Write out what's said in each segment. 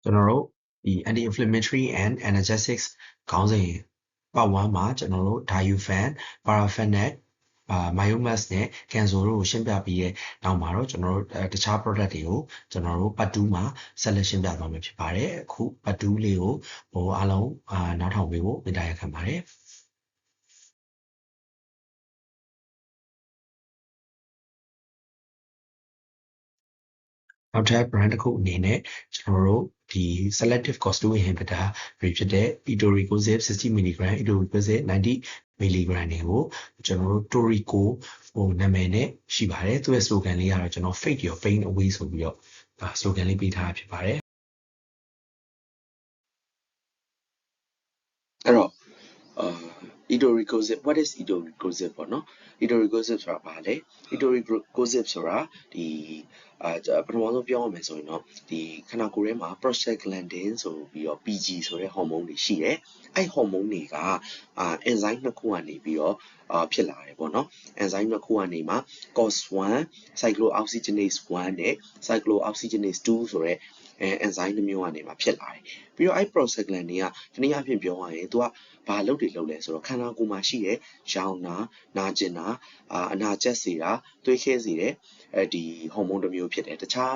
ကျွန်တော်တို့ဒီ anti-inflammatory and analgesics ခေါင်းစဉ်ပတ်ဝန်းမှာကျွန်တော်တို့ diufen, parafenib, myomas နဲ့ cancer တို့ကိုရှင်းပြပြီးတဲ့နောက်မှာတော့ကျွန်တော်တို့တခြား product တွေကိုကျွန်တော်တို့ပတ်2မှာဆက်လက်ရှင်းပြသွားမှာဖြစ်ပါတယ်အခုပတ်2လေးကိုအားလုံးနားထောင်ပေးဖို့မေတ္တာရပ်ခံပါတယ်နောက်ထပ် brand တစ်ခုအနေနဲ့ကျွန်တော်တို့ဒီ selective COX-2 inhibitor တွေဖြစ်တဲ့ etoricoxib 60mg etoricoxib 90mg တွေကိုကျွန်တော်တို့ Torico နာမည်နဲ့ရှိပါတယ်သူရဲ့ slogan လေးကတော့ကျွန်တော် fake your pain away ဆိုပြီးတော့slogan လေးပေးထားတာဖြစ်ပါတယ်အဲ့တော့etoricoxib what is etoricoxib ပေါ့နော် etoricoxib ဆိုတာဘာလဲ etoricoxib ဆိုတာဒီပထမဆုံးပြောရမယ်ဆိုရင်တော့ဒီခန္ဓာကိုယ်ထဲမှာ prostaglandin ဆိုပြီးတော့ PG ဆိုတဲ့ဟော်မုန်းတွေရှိတယ်အဲ့ဟော်မုန်းတွေက enzyme နှစ်ခုကနေပြီးတော့ဖြစ်လာတယ်ပေါ့နော် enzyme နှစ်ခုကနေမှာ COX-1 cyclooxygenase 1 နဲ့ cyclooxygenase 2 ဆိုတဲ့enzyme တစ်မျိုးကနေမှာဖြစ်လာတယ်ပြီးတော့အဲ့ prostaglandin ကတနည်းအားဖြင့်ပြောရရင်သူကဘာလုပ်လဲဆိုတော့ခန္ဓာကိုယ်မှာရှိတဲ့ရောင်နာနာကျင်တာအနာကျက်စေတာသွေးခဲစေတဲ့ဒီဟော်မုန်းတစ်မျိုးဖြစ်တယ်တခြား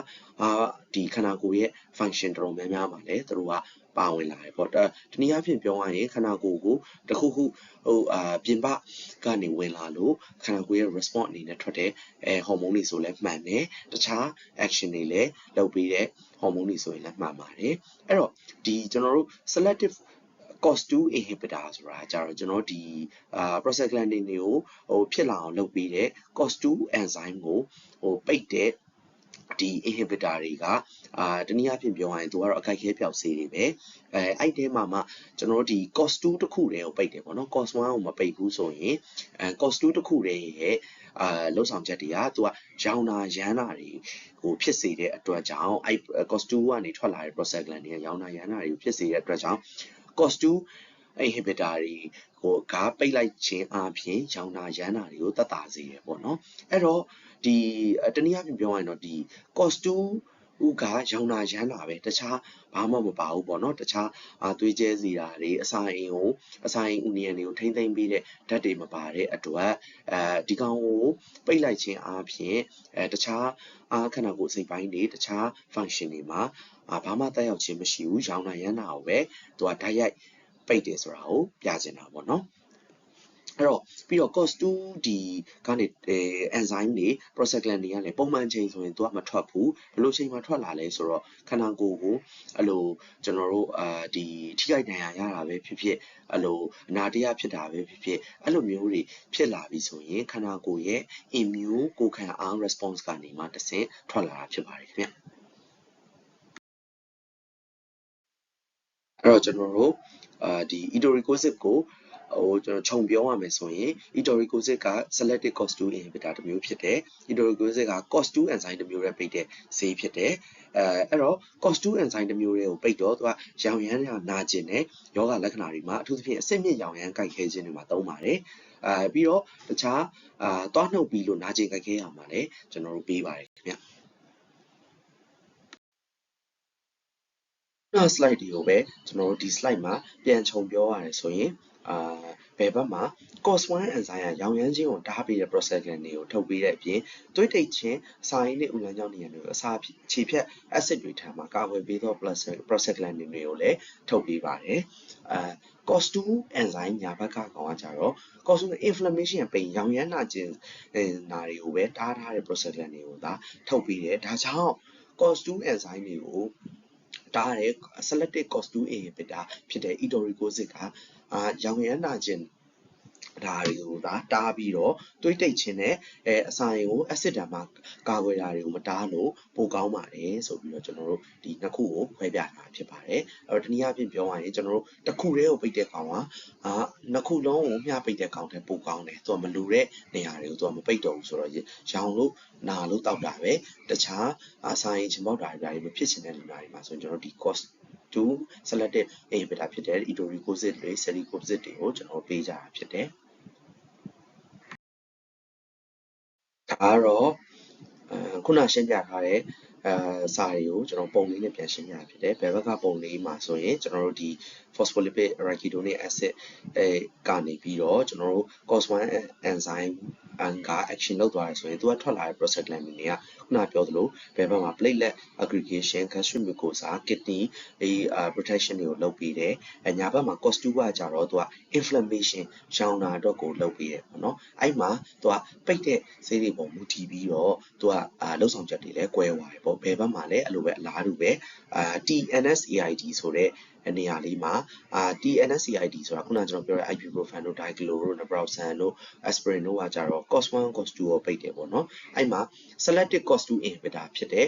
ဒီခန္ဓာကိုယ်ရဲ့ function တော်တော်များများမှာလည်းသူတို့ကပါဝင်လာတယ်ပေါ့တနည်းအားဖြင့်ပြောရရင်ခန္ဓာကိုယ်ကိုတခုခုပြင်ပကနေဝင်လာလို့ခန္ဓာကိုယ်ရဲ့ response အနေနဲ့ထွက်တဲ့ဟော်မုန်းတွေဆိုလည်းမှန်တယ်တခြား action တွေလည်းလုပ်ပေးတဲ့ဟော်မုန်းတွေဆိုရင်လည်းမှန်ပါတယ်အဲ့တော့ဒီကျွန်တော်တို့ selective COX-2 inhibitor ဆိုတာကြတော့ကျွန်တော်ဒီprostaglandin တွေကိုဖြစ်လာအောင်လုပ်ပေးတဲ့ COX-2 enzyme ကိုပိတ်တဲ့ဒီ inhibitor တွေကတနည်းအားဖြင့်ပြောရရင်သူကတော့အကိုက်ခဲပြောက်ဆေးတွေပဲအဲ့ထဲမှာမှကျွန်တော်တို့ဒီ COX-2 တစ်ခုတည်းကိုပိတ်တယ်ပေါ့နော် COX-1 ကိုမပိတ်ဘူးဆိုရင်COX-2 တစ်ခုတည်းရဲ့လှုပ်ဆောင်ချက်တွေကသူကရောင်နာရမ်းနာတွေကိုဖြစ်စေတဲ့အတွက်ကြောင့်အဲ့ COX-2 ကနေထွက်လာတဲ့ prostaglandin ကရောင်နာရမ်းနာတွေကိုဖြစ်စေတဲ့အတွက်ကြောင့်COX-2 inhibitor တွေကိုပိတ်လိုက်ခြင်းအပြင်ရောင်နာရမ်းနာတွေကိုသက်သာစေတယ်ပေါ့နော်အဲ့တော့ဒီတနည်းအားဖြင့်ပြောရရင်တော့ဒီ COX-2 ကရောင်နာရမ်းနာပဲတခြားဘာမှမပါဘူးပေါ့နော်တခြားသွေးကျဲစေတာတွေအစာအိမ်ဥနီယန်တွေကိုထိမ့်သိမ့်ပေးတဲ့ဓာတ်တွေမပါတဲ့အတွက်ဒီကောင်ကိုပိတ်လိုက်ခြင်းအပြင်တခြားခန္ဓာကိုယ်စိတ်ပိုင်းတွေတခြား function တွေမှာဘာမှတက်ရောက်ခြင်းမရှိဘူးရောင်နာရမ်းနာကိုပဲသူကဓာတ်ရိုက်ပိတ်တယ်ဆိုတာကိုပြချင်တာပေါ့နော်အဲ့တော့ပြီးတော့ COX-2 ဒီကနေ enzyme တွေ prostaglandin ကလည်းပုံမှန်ချိန်ဆိုရင်သူကမထွက်ဘူးဘယ်လိုချိန်မှာထွက်လာလဲဆိုတော့ခန္ဓာကိုယ်ကိုအဲ့လိုကျွန်တော်တို့ဒီထိခိုက်ဒဏ်ရာရတာပဲဖြစ်ဖြစ်အဲ့လိုအနာတရဖြစ်တာပဲဖြစ်ဖြစ်အဲ့လိုမျိုးတွေဖြစ်လာပြီဆိုရင်ခန္ဓာကိုယ်ရဲ့ immune ကိုယ်ခံအား response ကနေမှတစ်ဆင့်ထွက်လာတာဖြစ်ပါတယ်ခင်ဗျအဲ့တော့ကျွန်တော်တို့ဒီ etoricoxib ကိုကျွန်တော်ခြုံပြောရမယ်ဆိုရင် etoricoxib က selective COX-2 inhibitor တစ်မျိုးဖြစ်တယ်။ etoricoxib က COX-2 enzyme တစ်မျိုးနဲ့ပိတ်တဲ့ဆေးဖြစ်တယ်။အဲ့တော့ COX-2 enzyme တစ်မျိုးတွေကိုပိတ်တော့သူကရောင်ရမ်းနာကျင်တဲ့ယောဂလက္ခဏာတွေမှာအထူးသဖြင့်အဆင့်မြင့်ရောင်ရမ်းကိုက်ခဲခြင်းတွေမှာသုံးပါတယ်။ပြီးတော့တခြားသွားနှုတ်ပြီးလို့နာကျင်ကိုက်ခဲရမှာလည်းကျွန်တော်တို့ပေးပါတယ်ခင်ဗျ။နောက် slide တွေကိုပဲကျွန်တော်တို့ဒီ slide မှာပြန်ခြုံပြောရတယ်ဆိုရင်ဘယ်ဘက်မှာ COX-1 enzyme ကရောင်ရမ်းခြင်းကိုတားပေးတဲ့ prostaglandin တွေကိုထုတ်ပေးတဲ့အပြင်သွေးတိတ်ခြင်းစာရင်းနဲ့ဥလမ်းကြောင်းနေရာတွေကိုအစာခြေဖြတ် acid တွေထံမှာကာကွယ်ပေးသော prostaglandin တွေကိုလည်းထုတ်ပေးပါတယ်COX-2 enzyme ညာဘက်ကကောင်ကကြတော့ COX-2 inflammation ပိန်ရောင်ရမ်းနာကျင်နာတွေကိုပဲတားထားတဲ့ prostaglandin တွေကိုသာထုတ်ပေးတယ်ဒါကြောင့် COX-2 enzyme တွေကိုတားတဲ့ selective COX-2 inhibitor ဖြစ်တဲ့ etoricoxib ကရောင်ရမ်းနာကျင်ဒါတွေကိုသာတားပြီးတော့သွေးတိတ်ခြင်းနဲ့အစာရင်ကို acid ဓာတ်မှာကာကွယ်တာတွေကိုမတားလို့ပိုကောင်းပါတယ်ဆိုပြီးတော့ကျွန်တော်တို့ဒီနှစ်ခုကိုခွဲပြထားဖြစ်ပါတယ်အဲ့တော့တနည်းအားဖြင့်ပြောရရင်ကျွန်တော်တို့တစ်ခုတည်းကိုပိတ်တဲ့ကောင်ကနှစ်ခုလုံးကိုမျှပိတ်တဲ့ကောင်ထက်ပိုကောင်းတယ်သူကမလိုတဲ့နေရာတွေကိုသူကမပိတ်တော့ဘူးဆိုတော့ရောင်လို့နာလို့တောက်တာပဲတခြားအစာရင်ချင်ပေါက်တာတွေမဖြစ်ချင်တဲ့လူနာတွေမှာဆိုရင်ကျွန်တော်တို့ဒီ COX-2 selective inhibitor ဖြစ်တဲ့ etoricoxib တွေ celecoxib တွေကိုကျွန်တော်ပေးကြတာဖြစ်တယ်ဒါကတော့ခုနရှင်းပြထားတဲ့ စာတွေကိုကျွန်တော်ပုံလေးနဲ့ပြန်ရှင်းပြဖြစ်တယ်ဘယ်ဘက်ကပုံလေးမှာဆိုရင်ကျွန်တော်တို့ဒီ phospholipid arachidonic acid ကနေပြီးတော့ကျွန်တော်တို့ COS1 enzyme က action လုပ်သွားတယ်ဆိုရင်သူကထွက်လာတဲ့ prostaglandin တွေကခုနပြောသလိုဘယ်ဘက်မှာ platelet aggregation gastric mucosa kidney protection တွေကိုလုပ်ပေးတယ်ညာဘက်မှာ COS2 ကကြတော့သူက inflammation ရှောင်တာအတွက်ကိုလုပ်ပေးတယ်ပေါ့နော်အဲ့မှာသူကပိတ်တဲ့ဆေးတွေပုံမူတည်ပြီးတော့သူကလှုပ်ဆောင်ချက်တွေလည်းကွဲသွားတယ်ပေါ့ဘယ်ဘက်မှာလည်းအဲ့လိုပဲအလားတူပဲ TNSAID ဆိုတဲ့နေရာလေးမှာTNSAID ဆိုတာခုနကျွန်တော်ပြောတဲ့ ibuprofen တို့ diclofenac တို့ naproxen တို့ aspirin တို့ကကြတော့ COS1 COS2 ကိုပိတ်တယ်ပေါ့နော်အဲ့မှာ selective COS2 inhibitor ဖြစ်တဲ့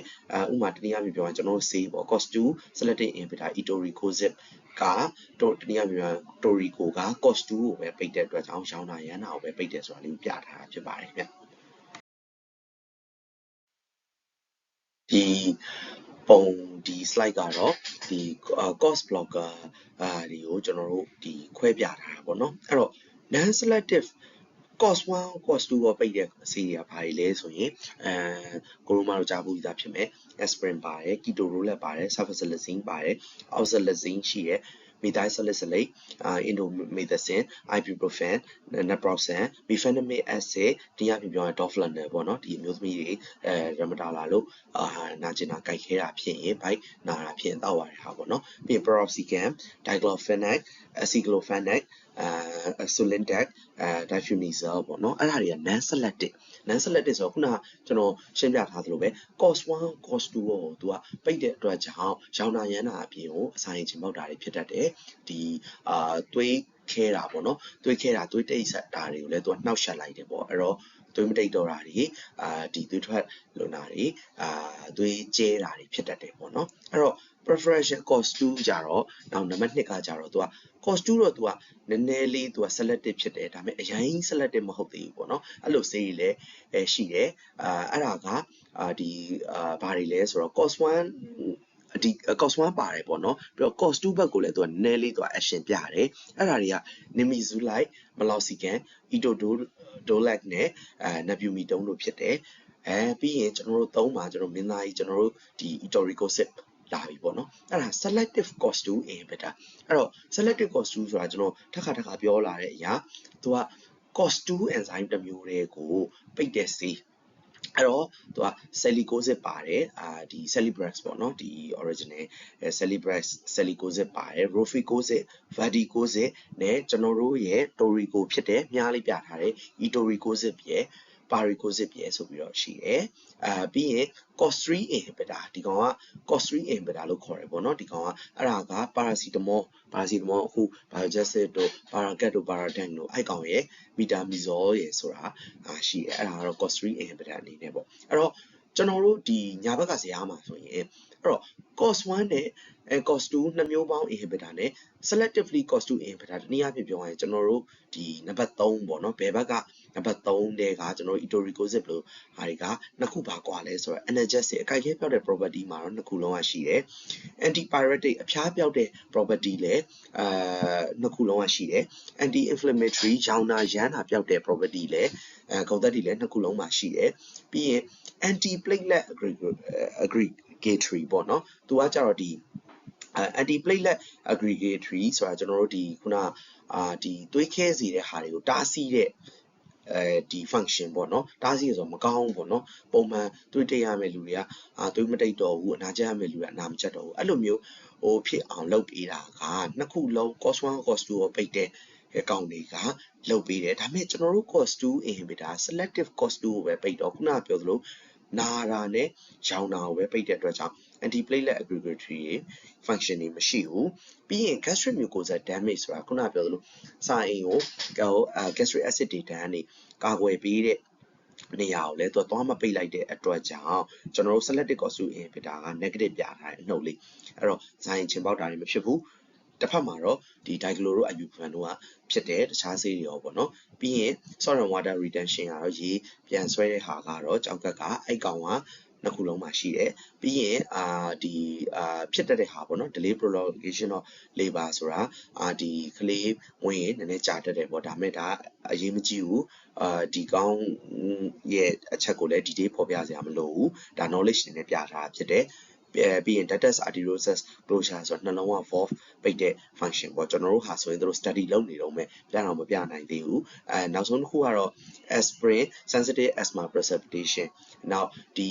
ဥပမာတနည်းအားဖြင့်ပြောရင်ကျွန်တော်တို့ဆေးပေါ့ COS2 selective inhibitor etoricoxib ကတော့တနည်းအားဖြင့် torico က COS2 ကိုပဲပိတ်တဲ့အတွက်ကြောင့်ရောင်နာရမ်းတာကိုပဲပိတ်တယ်ဆိုတာလေးကိုပြထားတာဖြစ်ပါတယ်ခင်ဗျဒီပုံဒီ slide ကတော့ဒီ COS blocker တွေကိုကျွန်တော်တို့ဒီခွဲပြထားတာပေါ့နော်အဲ့တော့ non selective COS1 COS2 ကိုပိတ်တဲ့ဆေးတွေကဘာတွေလဲဆိုရင်ကိုရိုမာတို့ကြားဘူးသားဖြစ်မယ် aspirin ပါတယ် ketorolac ပါတယ် sulfasalazine ပါတယ် oxalizine ရှိတယ်methyl salicylate indomethacin ibuprofen naproxen bifenthamic acid ဒီအပြင်ပြောရင် doflaner ပေါ့နော်ဒီအမျိုးသမီးတွေrheumatoid လို့နာကျင်တာကြိုက်ခဲတာဖြစ်ရင်ဘိုက်နာတာဖြစ်ရင်တောက်ရတဲ့ဟာပေါ့နော်ပြီးရင် peroxicam diclofenac aceclofenac Sulindac diflunisal ပေါ့နော်အဲ့ဒါတွေက non selective ဆိုတော့ခုနကကျွန်တော်ရှင်းပြထားသလိုပဲ COS1 COS2 ကိုသူကပိတ်တဲ့အတွက်ကြောင့်ရောင်နာရမ်းတာအပြင်ကိုအစာရင်ချင်ပေါက်တာတွေဖြစ်တတ်တယ်ဒီသွေးခဲတာပေါ့နော်သွေးခဲတာသွေးတိတ်ဆက်တာတွေကိုလည်းသူကနှောက်ယှက်လိုက်တယ်ပေါ့အဲ့တော့သွေးမတိတ်တော့တာတွေဒီသွေးထွက်လုံတာတွေသွေးကျဲတာတွေဖြစ်တတ်တယ်ပေါ့နော်အဲ့တော့ preferential COS2 ကြတော့နောက်နံပါတ်2ကကြတော့သူက COS2 တော့သူကနည်းနည်းလေးသူက selective ဖြစ်တယ်ဒါပေမဲ့အရင် selective မဟုတ်သေးဘူးပေါ့နော်အဲ့လိုဆေးကြီးလည်းရှိတယ်အဲ့ဒါကဒီဘာတွေလဲဆိုတော့ COS1 ဒီ COS1 ပါတယ်ပေါ့နော်ပြီးတော့ COS2 ဘက်ကိုလည်းသူကနည်းနည်းလေးသူက action ပြတယ်အဲ့ဒါတွေက nimesulide meloxicam etodolac နဲ့nabumidone တို့ဖြစ်တယ်ပြီးရင်ကျွန်တော်တို့သုံးပါကျွန်တော်မင်းသားကြီးကျွန်တော်တို့ဒီ etoricoxib လာပြီပေါ့နော်အဲ့ဒါ selective COS2 inhibitor အဲ့တော့ selective COS2 ဆိုတာကျွန်တော်ထပ်ခါပြောလာတဲ့အရာသူက COS2 enzyme တစ်မျိုးတွေကိုပိတ်တဲ့ဆေးအဲ့တော့သူက celicoxib ပါတယ်ဒီ celebrex ပေါ့နော်ဒီ original celebrex celicoxib ပါတယ် rofecoxib verdicoxib နဲ့ကျွန်တော်တို့ရဲ့ torico ဖြစ်တဲ့မြားလေးပြထားတဲ့ etoricoxib ရဲ့paricoxib ရဲ့ဆိုပြီးတော့ရှိတယ်ပြီးရင် COS3 inhibitor ဒီကောင်က COS3 inhibitor လို့ခေါ်တယ်ပေါ့နော်ဒီကောင်ကအဲ့ဒါက paracetamol အခု biogesic တို့ paraquat တို့ paradan တို့အဲ့ကောင်ရဲ့ metamizole ရဲ့ဆိုတာရှိတယ်အဲ့ဒါကတော့ COS3 inhibitor အနေနဲ့ပေါ့အဲ့တော့ကျွန်တော်တို့ဒီညာဘက်ကဇာတ်မှာဆိုရင်အဲ့တော့ COS1 နဲ့COS2 နှစ်မျိုးပေါင်း inhibitor နဲ့ selectively COS2 inhibitor တနည်းအားဖြင့်ပြောရင်ကျွန်တော်တို့ဒီနံပါတ်3ပေါ့နော်ဘယ်ဘက်ကနံပါတ်3တဲ့ကကျွန်တော် etoricoxib လို့ဟာတွေကနှစ်ခုပါကွာလဲဆိုတော့ analgesic အကိုက်ခဲပြောက်တဲ့ property မှာတော့နှစ်ခုလုံးရှိတယ် antipyretic အဖျားပြောက်တဲ့ property လည်းနှစ်ခုလုံးရှိတယ် anti inflammatory ရောင်နာရမ်းတာပြောက်တဲ့ property လည်းဂုဏ်သက်တွေလည်းနှစ်ခုလုံးမှာရှိတယ်ပြီးရင် anti platelet aggregatory ပေါ့နော်သူကကြတော့ဒီanti platelet aggregatory ဆိုတာကျွန်တော်တို့ဒီခုနဒီသွေးခဲစေတဲ့ဟာတွေကိုတားဆီးတဲ့ဒီ function ပေါ့နော်တားဆီးရဆိုမကောင်းဘူးပေါ့နော်ပုံမှန်သွေးတိတ်ရမယ့်လူတွေကသွေးမတိတ်တော့ဘူးအနာကျက်ရမယ့်လူကအနာမကျက်တော့ဘူးအဲ့လိုမျိုးဖြစ်အောင်လုပ်ပေးတာကနှစ်ခုလုံး COS1 COS2 ကိုပိတ်တဲ့ကောင်တွေကလုပ်ပေးတယ်ဒါပေမဲ့ကျွန်တော်တို့ COS2 inhibitor selective COS2 ကိုပဲပိတ်တော့ခုနကပြောသလိုနာတာနဲ့ရောင်နာကိုပဲပိတ်တဲ့အတွက်ကြောင့် anti platelet aggregatory function တွေမရှိဘူးပြီးရင် gastric mucosa damage ဆိုတာခုနကပြောသလိုစာအိမ်ကိုgastric acid တွေတန်းနေကာကွယ်ပေးတဲ့နေရာကိုလည်းသူကသွားမပိတ်လိုက်တဲ့အတွက်ကြောင့်ကျွန်တော်တို့ selective COS2 inhibitor က negative ပြထားတဲ့အနှုတ်လေးအဲ့တော့ဇာရင်ချင်ပေါက်တာတွေမဖြစ်ဘူးတစ်ဖက်မှာတော့ဒီ dicloro ibuprofen တို့ကဖြစ်တဲ့တခြားဆေးတွေရောပေါ့နော်ပြီးရင် salt and water retention ကတော့ရေပြန်ဆွဲတဲ့ဟာကတော့ကြောက်ကအဲ့ကောင်က နှစ်ခုလုံးမှာရှိတယ်ပြီးရင်ဒီဖြစ်တတ်တဲ့ဟာပေါ့နော် delay prolongation of labor ဆိုတာဒီကလေးမွေးရင်နည်းနည်းကြာတတ်တယ်ပေါ့ဒါပေမဲ့ဒါအရေးမကြီးဘူးဒီကောင်းရဲ့အချက်ကိုလည်း detail ဖော်ပြစရာမလိုဘူးဒါ knowledge တွေနဲ့ပြထားတာဖြစ်တယ်ပြီးရင် ductus arteriosus closure ဆိုတော့နှလုံးက valve ပိတ်တဲ့ function ပေါ့ကျွန်တော်တို့ဟာဆိုရင်တို့ study လုပ်နေတော့မယ်ပြတော့မပြနိုင်သေးဘူးနောက်ဆုံးတစ်ခုကတော့ aspirin sensitive asthma precipitation နောက်ဒီ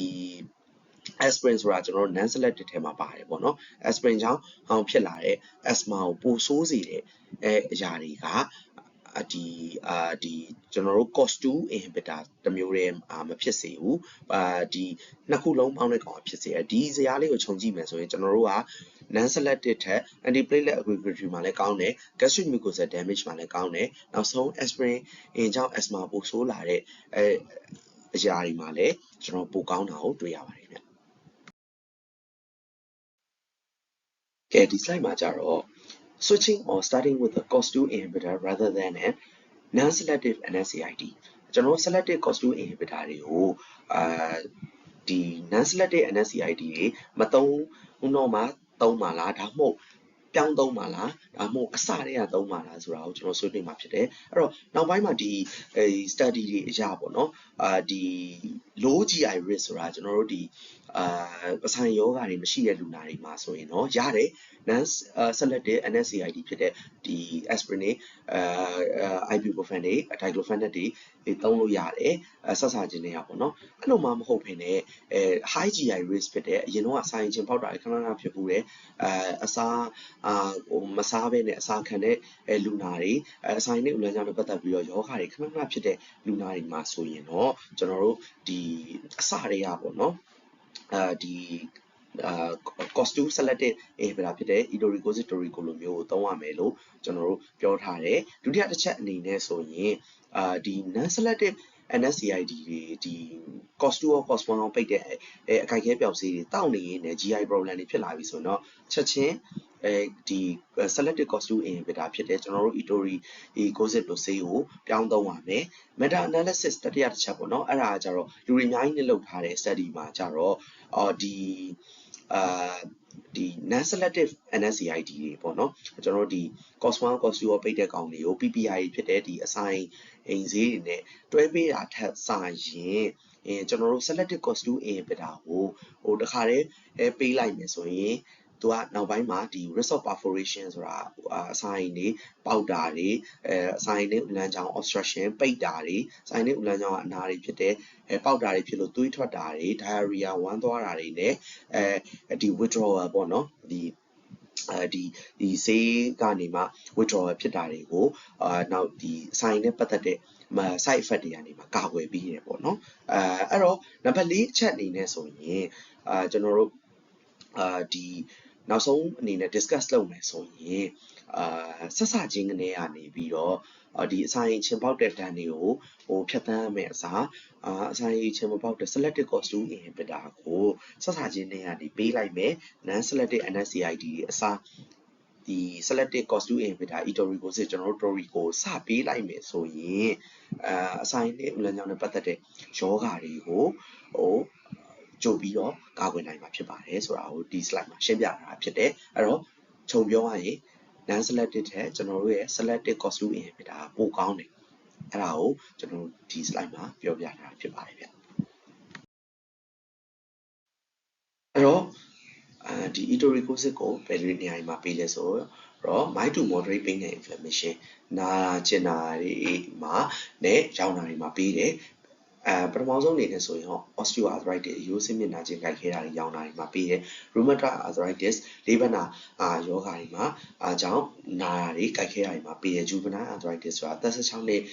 aspirin ဆိုတာကျွန်တော်တို့ non selective ထဲမှာပါတယ်ပေါ့နော် aspirin ကြောင့်ဖြစ်လာတဲ့ asthma ကိုပိုဆိုးစေတဲ့အရာတွေကဒီကျွန်တော်တို့ COX-2 inhibitor တစ်မျိုးတည်းမဖြစ်စေဘူးဒီနှစ်ခုလုံးပေါင်းတဲ့ကောင်ဖြစ်စေဒီဇာတ်လေးကိုခြုံကြည့်မယ်ဆိုရင်ကျွန်တော်တို့က non selective ထက် antiplatelet aggregatory မှာလည်းကောင်းတယ် gastric mucosal damage မှာလည်းကောင်းတယ်နောက်ဆုံး aspirin ကြောင့် asthma ပိုဆိုးလာတဲ့အရာတွေမှာလည်းကျွန်တော်ပိုကောင်းတာကိုတွေ့ရပါတယ်ဗျကဲဒီ slide မှာကြတော့ switching or starting with a COX-2 inhibitor rather than a non-selective NSAID ကျွန်တော် selective COX-2 inhibitor တွေကိုဒီ non-selective NSAID တွေမသုံးတော့မှသုံးပါလားဒါမှမဟုတ်ပြောင်းသုံးပါလားဒါမှမဟုတ်အစတည်းကသုံးပါလားဆိုတာကိုကျွန်တော်ဆွေးနွေးမှာဖြစ်တယ်အဲ့တော့နောက်ပိုင်းမှာဒီ study တွေအရာပေါ့နော်ဒီ low GI risk ဆိုတာကျွန်တော်တို့ဒီပဆိုင်ယောဂါတွေမရှိတဲ့လူနာတွေမှာဆိုရင်တော့ရတယ် non selective NSAID ဖြစ်တဲ့ဒီ aspirin တွေibuprofen တွေ diclofenac တွေသုံးလို့ရတယ်ဆက်စားခြင်းတွေကပေါ့နော်အဲ့လိုမှမဟုတ်ဘဲနဲ့ high GI risk ဖြစ်တဲ့အရင်တော့ဆိုင်ချင်းပေါက်တာခဏခဏဖြစ်ဘူးတယ်အစားမစားဘဲနဲ့အစာခံတဲ့လူနာတွေအဆိုင်နဲ့ဥလမ်းကြောင်းနဲ့ပတ်သက်ပြီးတော့ယောဂါတွေခဏခဏဖြစ်တဲ့လူနာတွေမှာဆိုရင်တော့ကျွန်တော်တို့ဒီအစတွေကပေါ့နော်ဒီ COX-2 selective inhibitor ဖြစ်တဲ့ iduricoside torico လိုမျိုးကိုသုံးရမယ်လို့ကျွန်တော်တို့ပြောထားတယ်ဒုတိယတစ်ချက်အနေနဲ့ဆိုရင်ဒီ non selective NSAID တွေဒီ COX-2 or COX-1 ကိုပိတ်တဲ့အခိုက်အခဲပြောက်ဆေးတွေတောက်နေရင်လည်း GI problem တွေဖြစ်လာပြီဆိုတော့ချက်ချင်းဒီ selective COX-2 inhibitor ဖြစ်တဲ့ကျွန်တော်တို့ iduricoside လိုဆေးကိုပြောင်းသုံးရမယ် meta analysis တတိယတစ်ချက်ပေါ့နော်အဲ့ဒါကကြတော့လူတွေအများကြီးနဲ့လုပ်ထားတဲ့ study မှာကြတော့ဒီ non selective NSAID တွေပေါ့နော်ကျွန်တော်တို့ဒီ COX-1 COX-2 ကိုပိတ်တဲ့ကောင်တွေကို PPI ဖြစ်တဲ့ဒီအဆိုင်ဈေးတွေနဲ့တွဲပေးတာထက်စာရင်ကျွန်တော်တို့ selective COX-2 inhibitor ကိုတခါတည်းပေးလိုက်မယ်ဆိုရင်သူကနောက်ပိုင်းမှာဒီ risk of perforation ဆိုတာအဆိုင်တွေပေါက်တာတွေအဆိုင်တွေဥလမ်းကြောင်း obstruction ပိတ်တာတွေအဆိုင်တွေဥလမ်းကြောင်းအနာတွေဖြစ်တဲ့ပေါက်တာတွေဖြစ်လို့သွေးထွက်တာတွေ diarrhea ဝမ်းသွားတာတွေနဲ့ဒီ withdrawal ပေါ့နော်ဒီဆေးကနေမှ withdrawal ဖြစ်တာတွေကိုနောက်ဒီဆိုင်နဲ့ပတ်သက်တဲ့side effect တွေကနေမှကာကွယ်ပေးရပေါ့နော်အဲ့တော့နံပါတ် 4 အချက်အနေနဲ့ဆိုရင်ကျွန်တော်တို့ဒီနောက်ဆုံးအနေနဲ့ discuss လုပ်မယ်ဆိုရင်ဆက်စချင်းကနေပြီးတော့ဒီအဆိုင်ချင်းပေါက်တဲ့တန်းတွေကိုဖြတ်သန်းရမယ့်အစားအဆိုင်ချင်းမပေါက်တဲ့ selective COX-2 inhibitor ကိုဆက်စချင်းကနေပေးလိုက်မယ် non selective NSAID အစားဒီ selective COX-2 inhibitor iduricoside ကျွန်တော်တို့ torico စပေးလိုက်မယ်ဆိုရင်အဆိုင်နဲ့ဥလမ်းကြောင်းနဲ့ပတ်သက်တဲ့ယောဂါတွေကိုကြိုပြီးတော့ကာကွယ်နိုင်မှာဖြစ်ပါတယ်ဆိုတာကိုဒီ slide မှာရှင်းပြထားတာဖြစ်တယ်အဲ့တော့ခြုံပြောရရင် non selective ထက်ကျွန်တော်တို့ရဲ့ selective COX-2 inhibitor ပိုကောင်းတယ်အဲ့ဒါကိုကျွန်တော်တို့ဒီ slide မှာပြောပြထားတာဖြစ်ပါတယ်ဗျအဲ့တော့ဒီ iduricoside ကိုဘယ်လိုနေရာမှာပေးလဲဆိုတော့ mild to moderate pain and inflammation နာကျင်တာတွေမှာနဲ့ရောင်တာတွေမှာပေးတယ်ပထမဆုံးအနေနဲ့ဆိုရင် osteoarthritis ရိုးစင်းမျက်နှာချင်းကိုက်ခဲတာတွေရောင်တာတွေမှာပေးတယ် rheumatoid arthritis လေးဘက်နာယောဂါတွေမှာကြောင့်နာတာတွေကိုက်ခဲတာတွေမှာပေးတယ် juvenile arthritis ဆိုတာအသက်16နှစ်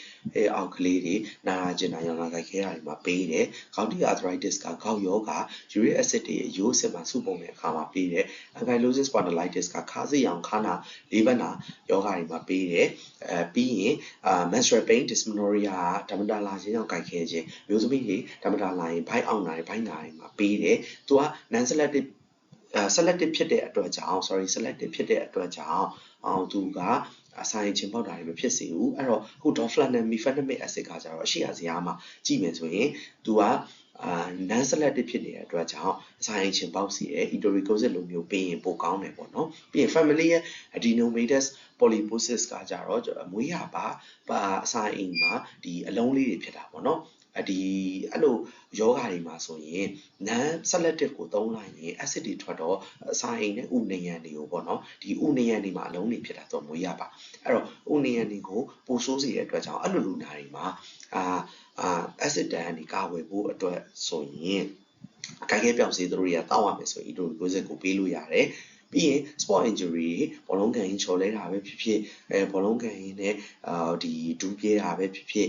အောက်ကလေးတွေနာကျင်တာရောင်တာကိုက်ခဲတာတွေမှာပေးတယ် gouty arthritis ကဂေါက်ယောဂါ uric acid တွေရိုးစစ်မှာစုပုံတဲ့အခါမှာပေးတယ် ankylosing spondylitis ကခါးစိရောင်ခါနာလေးဘက်နာယောဂါတွေမှာပေးတယ်ပြီးရင် menstrual pain dysmenorrhea ဓမ္မတာလာခြင်းကြောင့်ကိုက်ခဲခြင်းမျိုးသမီးတွေဓမ္မတာလာရင်ဘိုက်အောင်နာတွေဘိုက်နာတွေမှာပေးတယ်သူက non selective selective ဖြစ်တဲ့အတွက်ကြောင့် selective ဖြစ်တဲ့အတွက်ကြောင့်သူကအဆိုင်ချင်းပေါက်တာတွေမဖြစ်စေဘူးအဲ့တော့အခု doflaminate mefenamic acid ကကြတော့အရှိအဇာမှာကြည့်မယ်ဆိုရင်သူက non selective ဖြစ်နေတဲ့အတွက်ကြောင့်အစာအိမ်ချင်ပေါက်စီတဲ့ etoricosis လိုမျိုးပေးရင်ပိုကောင်းတယ်ပေါ့နော်ပြီးရင် familial adenomatous polyposis ကကြတော့မွေးရပါအစာအိမ်မှာဒီအလုံးလေးတွေဖြစ်တာပေါ့နော်ဒီအဲ့လိုယောဂါတွေမှာဆိုရင် non selective ကိုသုံးလိုက်ရင် acid တွေထွက်တော့အစာအိမ်နဲ့ဥနေရန်တွေကိုပေါ့နော်ဒီဥနေရန်တွေမှာအလုံးတွေဖြစ်တာဆိုမွေးရပါအဲ့တော့ဥနေရန်တွေကိုပိုဆိုးစေတဲ့အတွက်ကြောင့်အဲ့လိုလူနာတွေမှာacid တန်ကနေကာဝယ်ဖို့အတွက်ဆိုရင်ကိုက်ခဲပြောင်စေးတို့တွေကတောက်ရမယ်ဆိုရင် etoricosis ကိုပေးလို့ရတယ်ပြီးရင် sport injury ဘောလုံးကန်ရင်ချော်လဲတာပဲဖြစ်ဖြစ်ဘောလုံးကန်ရင်နဲ့ဒီဒူးပြေးတာပဲဖြစ်ဖြစ်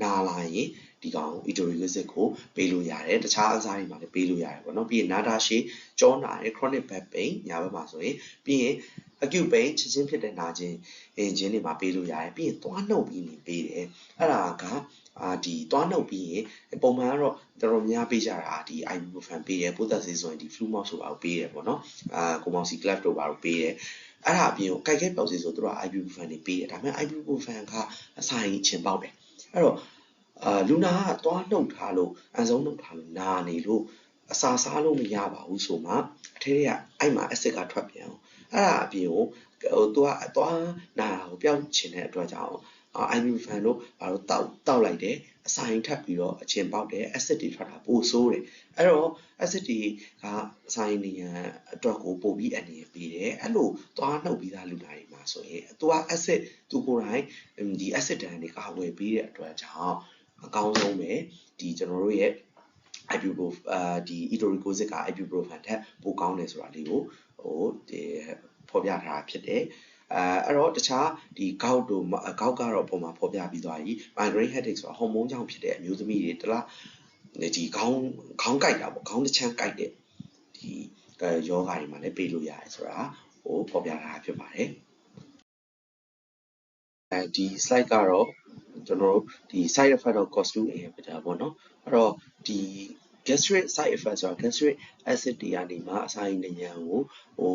နာလာရင်ဒီကောင် etoricosis ကိုပေးလို့ရတယ်တခြားအစားတွေမှာလည်းပေးလို့ရတယ်ပေါ့နော်ပြီးရင်နာတာရှည်ကြောနာတယ် chronic back pain ညာဘက်မှာဆိုရင်ပြီးရင် acute pain ချက်ချင်းဖြစ်တဲ့နာကျင်ခြင်းတွေမှာပေးလို့ရတယ်ပြီးရင်သွားနှုတ်ပြီးနေပေးတယ်အဲ့ဒါကဒီသွားနှုတ်ပြီးရင်ပုံမှန်ကတော့တော်တော်များပေးကြတာဒီ ibuprofen ပေးတယ်ပိုးသက်ဆေးဆိုရင်ဒီ flumox ဆိုတာကိုပေးတယ်ပေါ့နော်ကိုမောင်စီ clap တို့ဘာလို့ပေးတယ်အဲ့ဒါအပြင်ကိုကိုက်ခဲပြောက်စီဆိုသူတို့က ibuprofen တွေပေးတယ်ဒါပေမဲ့ ibuprofen ကအစာရင်ချင်ပေါက်တယ်အဲ့တော့လူနာကသွားနှုတ်ထားလို့အန်ဆုံးနှုတ်ထားလို့နာနေလို့အစာစားလို့မရပါဘူးဆိုမှအထဲကအဲ့မှာ acid ကထွက်ပြန်အောင်အဲ့ဒါအပြင်ကိုသူကအသွားနာတာကိုပျောက်ချင်တဲ့အတွက်ကြောင့်ibuprofen တို့ဘာလို့တောက်လိုက်တယ်အစာရင်ထပ်ပြီးတော့အချင်ပေါက်တယ် acid တွေထွက်တာပိုဆိုးတယ်အဲ့တော့ acid တွေကအစာရင်နေရန်အတွက်ကိုပိုပြီးအနေနဲ့ပေးတယ်အဲ့လိုသွားနှုတ်ပြီးသားလူနာတွေမှာဆိုရင်သူက acid သူကိုယ်တိုင်ဒီ acid တန်တွေကာဝယ်ပေးတဲ့အတွက်ကြောင့်အကောင်းဆုံးပဲဒီကျွန်တော်တို့ရဲ့ ibuprofen ဒီ etoricosis က ibuprofen ထက်ပိုကောင်းတယ်ဆိုတာလေးကိုဖော်ပြထားတာဖြစ်တယ်အဲ့တော့တခြားဒီခေါက်ကတော့ပုံမှာဖော်ပြပြီးသွားပြီ migraine headache ဆိုတာဟော်မုန်းကြောင့်ဖြစ်တဲ့အမျိုးသမီးတွေတလားဒီခေါင်းကိုက်တာပေါ့ခေါင်းတစ်ချမ်းကိုက်တဲ့ဒီယောဂါတွေမှာလည်းပေးလို့ရတယ်ဆိုတာဖော်ပြထားတာဖြစ်ပါတယ်ဒီ slide ကတော့ကျွန်တော်တို့ဒီ side effect of COX-2 inhibitor ပေါ့နော်အဲ့တော့ဒီ gastric side effect ဆိုတာ gastric acid တွေကနေမှအစာရင်ဉာဏ်ကို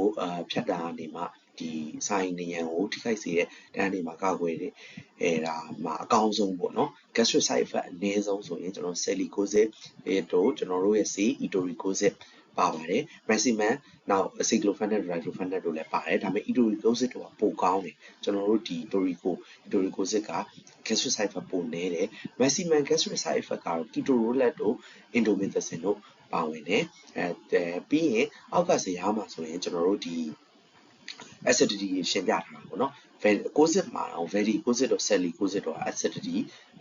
ဖြတ်တာကနေမှဒီအစာရင်ဉာဏ်ကိုထိခိုက်စေတဲ့တန်းတွေမှာကာကွယ်တယ်ဒါမှာအကောင်းဆုံးပေါ့နော် gastric side effect အနည်းဆုံးဆိုရင်ကျွန်တော် salicosis တို့ကျွန်တော်တို့ရဲ့ဆေး etoricosis ပါပါတယ် maximum နောက် cyclophonac diclofenac တို့လည်းပါတယ်ဒါပေမဲ့ etoricosis တို့ကပိုကောင်းတယ်ကျွန်တော်တို့ဒီ etoricosis က gastric side effect ပိုနည်းတယ် maximum gastric side effect ကတော့ ketorolac တို့ indomethacin တို့ပါဝင်တယ်ပြီးရင်အောက်ကဇယားမှာဆိုရင်ကျွန်တော်တို့ဒီ acidity ရှင်းပြထားတာပေါ့နော် cosis မှာတော့ varicosis တို့ salicosis တို့ acidity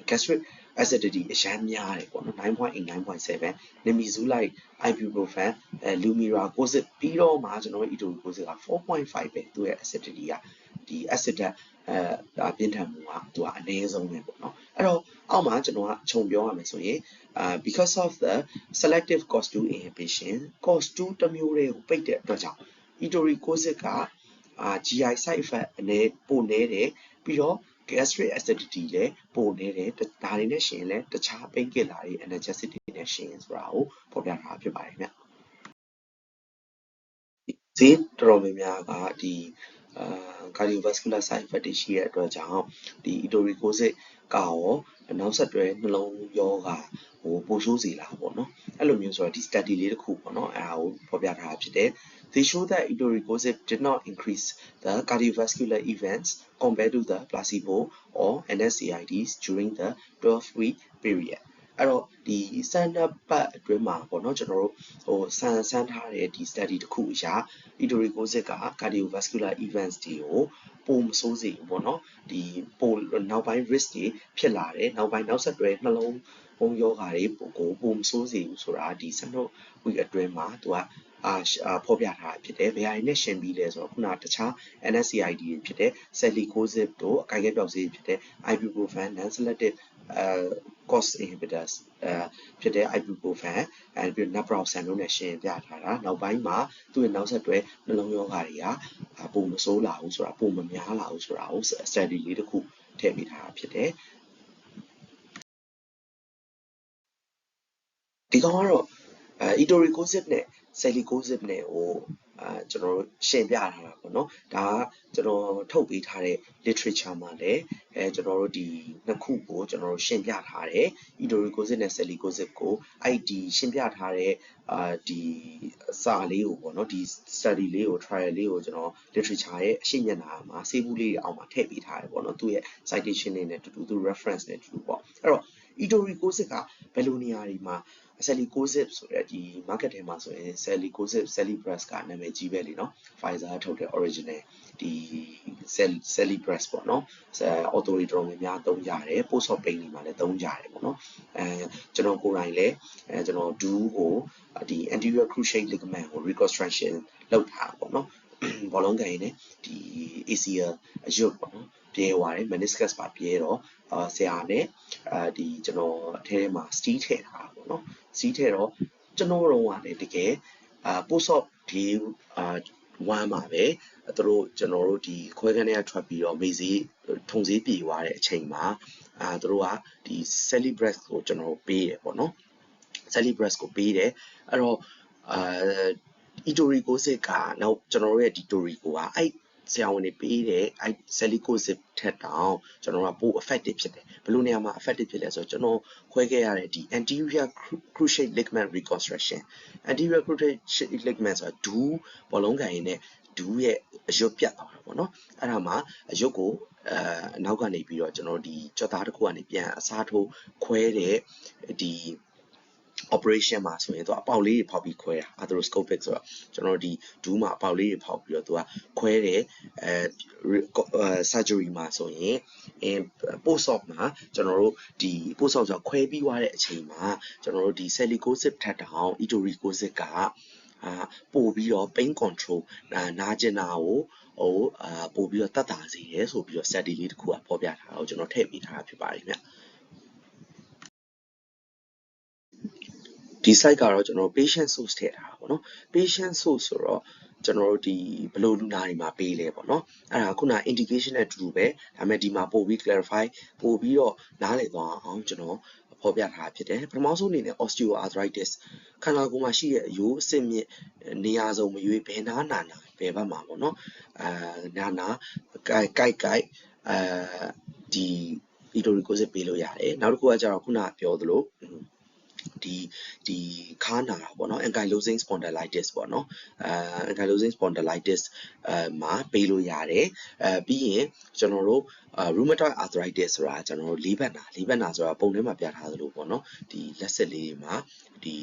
gastric acidity အရမ်းများတယ်ပေါ့နော် 9.8 9.7 nimesulide ibuprofen lumira cosis ပြီးတော့မှကျွန်တော်တို့ etoricosis က 4.5 ပဲသူရဲ့ acidity ကဒီ acid ပြင်းထန်မှုကသူကအနည်းဆုံးပဲပေါ့နော်အဲ့တော့အောက်မှာကျွန်တော်ကခြုံပြောရမယ်ဆိုရင်because of the selective COX-2 inhibition COX-2 တစ်မျိုးလေးကိုပိတ်တဲ့အတွက်ကြောင့် etoricosis ကGI side effect ပိုနည်းတယ်ပြီးတော့ gastric acidity လည်းပိုနည်းတယ်ဒါတွေနဲ့ရှင်လည်းတခြား painkiller တွေ analgesic တွေနဲ့ရှင်ဆိုတာကိုဖော်ပြထားဖြစ်ပါတယ်ခင်ဗျဈေးတော်တော်များများကဒီ cardiovascular side effect တွေရှိတဲ့အတွက်ကြောင့်ဒီ etoricosis ကရောနောက်ဆက်တွဲနှလုံးရောဂါပိုဆိုးစေလာပေါ့နော်အဲ့လိုမျိုးဆိုတော့ဒီ study လေးတစ်ခုပေါ့နော်အဲ့ဒါကိုဖော်ပြထားတာဖြစ်တယ်They show that etoricosis did not increase the cardiovascular events compared to the placebo or NSAIDs during the 12-week period. အဲ့တော့ဒီစံနှစ်ပတ်အတွင်းမှာပေါ့နော်ကျွန်တော်တို့စမ်းထားတဲ့ဒီ study တစ်ခုအရ etoricosis က cardiovascular events တွေကိုပိုမဆိုးစေဘူးပေါ့နော်ဒီပိုနောက်ပိုင်း risk တွေဖြစ်လာတယ်နောက်ဆက်တွဲနှလုံးယောဂါတွေပိုမဆိုးစေဘူးဆိုတာဒီစံနှစ် week အတွင်းမှာသူကဖော်ပြထားတာဖြစ်တယ်။ဘယ်ဟာတွေနဲ့ရှင်ပြီးလဲဆိုတော့ခုနတခြား NSAID တွေဖြစ်တဲ့ salicosis တို့အကိုက်ခဲပြောက်ဆေးဖြစ်တဲ့ ibuprofen non-selective COX inhibitors ဖြစ်တဲ့ ibuprofen ပြီး naproxen တို့နဲ့ရှင်ပြထားတာနောက်ပိုင်းမှာသူ့ရဲ့နောက်ဆက်တွဲနှလုံးရောဂါတွေကပိုမဆိုးလာဘူးဆိုတာပိုမများလာဘူးဆိုတာကို study လေးတစ်ခုထည့်ပေးထားတာဖြစ်တယ်။ဒီကောင်ကတော့ Etoricosip နဲ့ Salicosis နဲ့ဟိုကျွန်တော်ရှင်းပြထားတာပေါ့နော်ဒါကကျွန်တော်ထုတ်ပေးထားတဲ့ literature မှာလည်းကျွန်တော်တို့ဒီနှစ်ခုကိုကျွန်တော်တို့ရှင်းပြထားတယ် Etoricosip နဲ့ Salicosis ကိုအဲ့ဒီရှင်းပြထားတဲ့ဒီစာလေးကိုပေါ့နော်ဒီ study လေးကို trial လေးကိုကျွန်တော် literature ရဲ့အရှိမျက်နှာမှာဆေးဘူးလေးတွေအောက်မှာထည့်ပေးထားတယ်ပေါ့နော်သူ့ရဲ့ citation တွေနဲ့တူတူသူ reference နဲ့တူတူပေါ့အဲ့တော့ Etoricosip ကဘယ်လိုနေရာတွေမှာSalicosis ဆိုတဲ့ဒီ market ထဲမှာဆိုရင် Salicosis Celebrex ကနာမည်ကြီးပဲလေနော် Pfizer ထုတ်တဲ့ original ဒီ Celebrex ပေါ့နော် authority တော်တော်များသုံးကြတယ် post op pain တွေမှာလည်းသုံးကြတယ်ပေါ့နော်ကျွန်တော်ကိုယ်တိုင်လည်းကျွန်တော် do ကိုဒီ anterior cruciate ligament ကို reconstruction လုပ်ထားပေါ့နော်ဘောလုံးကန်ရင်လည်းဒီ ACL အရွတ်ပေါ့နော်ပြေးသွားတယ် meniscus ပါပြေးတော့ဆရာနဲ့ဒီကျွန်တော်အထဲမှာ steel ထည့်ထားတာပေါ့နော် steel ထည့်တော့ကျွန်တော်တို့ကလည်းတကယ်post op ဒီ1မှာပဲသူတို့ကျွန်တော်တို့ဒီခွဲခန်းထဲကထွက်ပြီးတော့မေးစေးထုံစေးပြေသွားတဲ့အချိန်မှာသူတို့ကဒီ Celebrex ကိုကျွန်တော်ပေးတယ်ပေါ့နော် Celebrex ကိုပေးတယ်အဲ့တော့Etoricosip ကနောက်ကျွန်တော်တို့ရဲ့ဒီ Torico ကအဲ့ဆရာဝန်တွေပေးတဲ့အဲ့ Salicosis ထက်တောင်ကျွန်တော်ကပို effective ဖြစ်တယ်ဘယ်လိုနေရာမှာ effective ဖြစ်လဲဆိုတော့ကျွန်တော်ခွဲခဲ့ရတဲ့ဒီ anterior cruciate ligament reconstruction anterior cruciate ligament ဆိုတာဒူးဘောလုံးကန်ရင်နဲ့ဒူးရဲ့အရွတ်ပြတ်သွားတာပေါ့နော်အဲ့ဒါမှာအရွတ်ကိုနောက်ကနေပြီးတော့ကျွန်တော်ဒီကြောသားတစ်ခုကနေပြန်အစားထိုးခွဲတဲ့ဒီ operation မှာဆိုရင်သူအပေါက်လေးတွေဖောက်ပြီးခွဲတာ arthroscopic ဆိုတော့ကျွန်တော်ဒီဒူးမှာအပေါက်လေးတွေဖောက်ပြီးတော့သူကခွဲတယ်surgery မှာဆိုရင် post op မှာကျွန်တော်တို့ဒီ post op ဆိုခွဲပြီးသွားတဲ့အချိန်မှာကျွန်တော်တို့ဒီ Salicosis ထက်တောင် Etoricosip ကပို့ပြီးတော့ pain control နာကျင်တာကိုပို့ပြီးတော့တတ်တာစေတယ်ဆိုပြီးတော့ study လေးတစ်ခုကဖော်ပြထားတာကိုကျွန်တော်ထည့်ပေးထားတာဖြစ်ပါတယ်ခင်ဗျဒီ site ကတော့ကျွန်တော် patient source ထည့်ထားတာပေါ့နော် patient source ဆိုတော့ကျွန်တော်တို့ဒီဘယ်လိုလူနာတွေမှာပေးလဲပေါ့နော်အဲ့ဒါခုန indication နဲ့တူတူပဲဒါပေမဲ့ဒီမှာပို့ပြီး clarify ပို့ပြီးတော့နားလည်သွားအောင်ကျွန်တော်ဖော်ပြထားဖြစ်တယ်ပထမဆုံးအနေနဲ့ osteoarthritis ခန္ဓာကိုယ်မှာရှိတဲ့အရိုးအဆစ်မြင့်နေရာစုံမရွေးဘယ်နာနာဘယ်ဘက်မှာပေါ့နော်နာကိုက်ဒီ Etoricosip ပေးလို့ရတယ်နောက်တစ်ခုကကျတော့ခုနပြောသလိုဒီခါနာတာပေါ့နော် ankylosing spondylitis ပေါ့နော်ankylosing spondylitis မှာပေးလို့ရတယ်ပြီးရင်ကျွန်တော်တို့ rheumatoid arthritis ဆိုတာကျွန်တော်တို့လေးဘက်နာဆိုတာပုံထဲမှာပြထားသလိုပေါ့နော်ဒီလက်စစ်လေးတွေမှာဒီ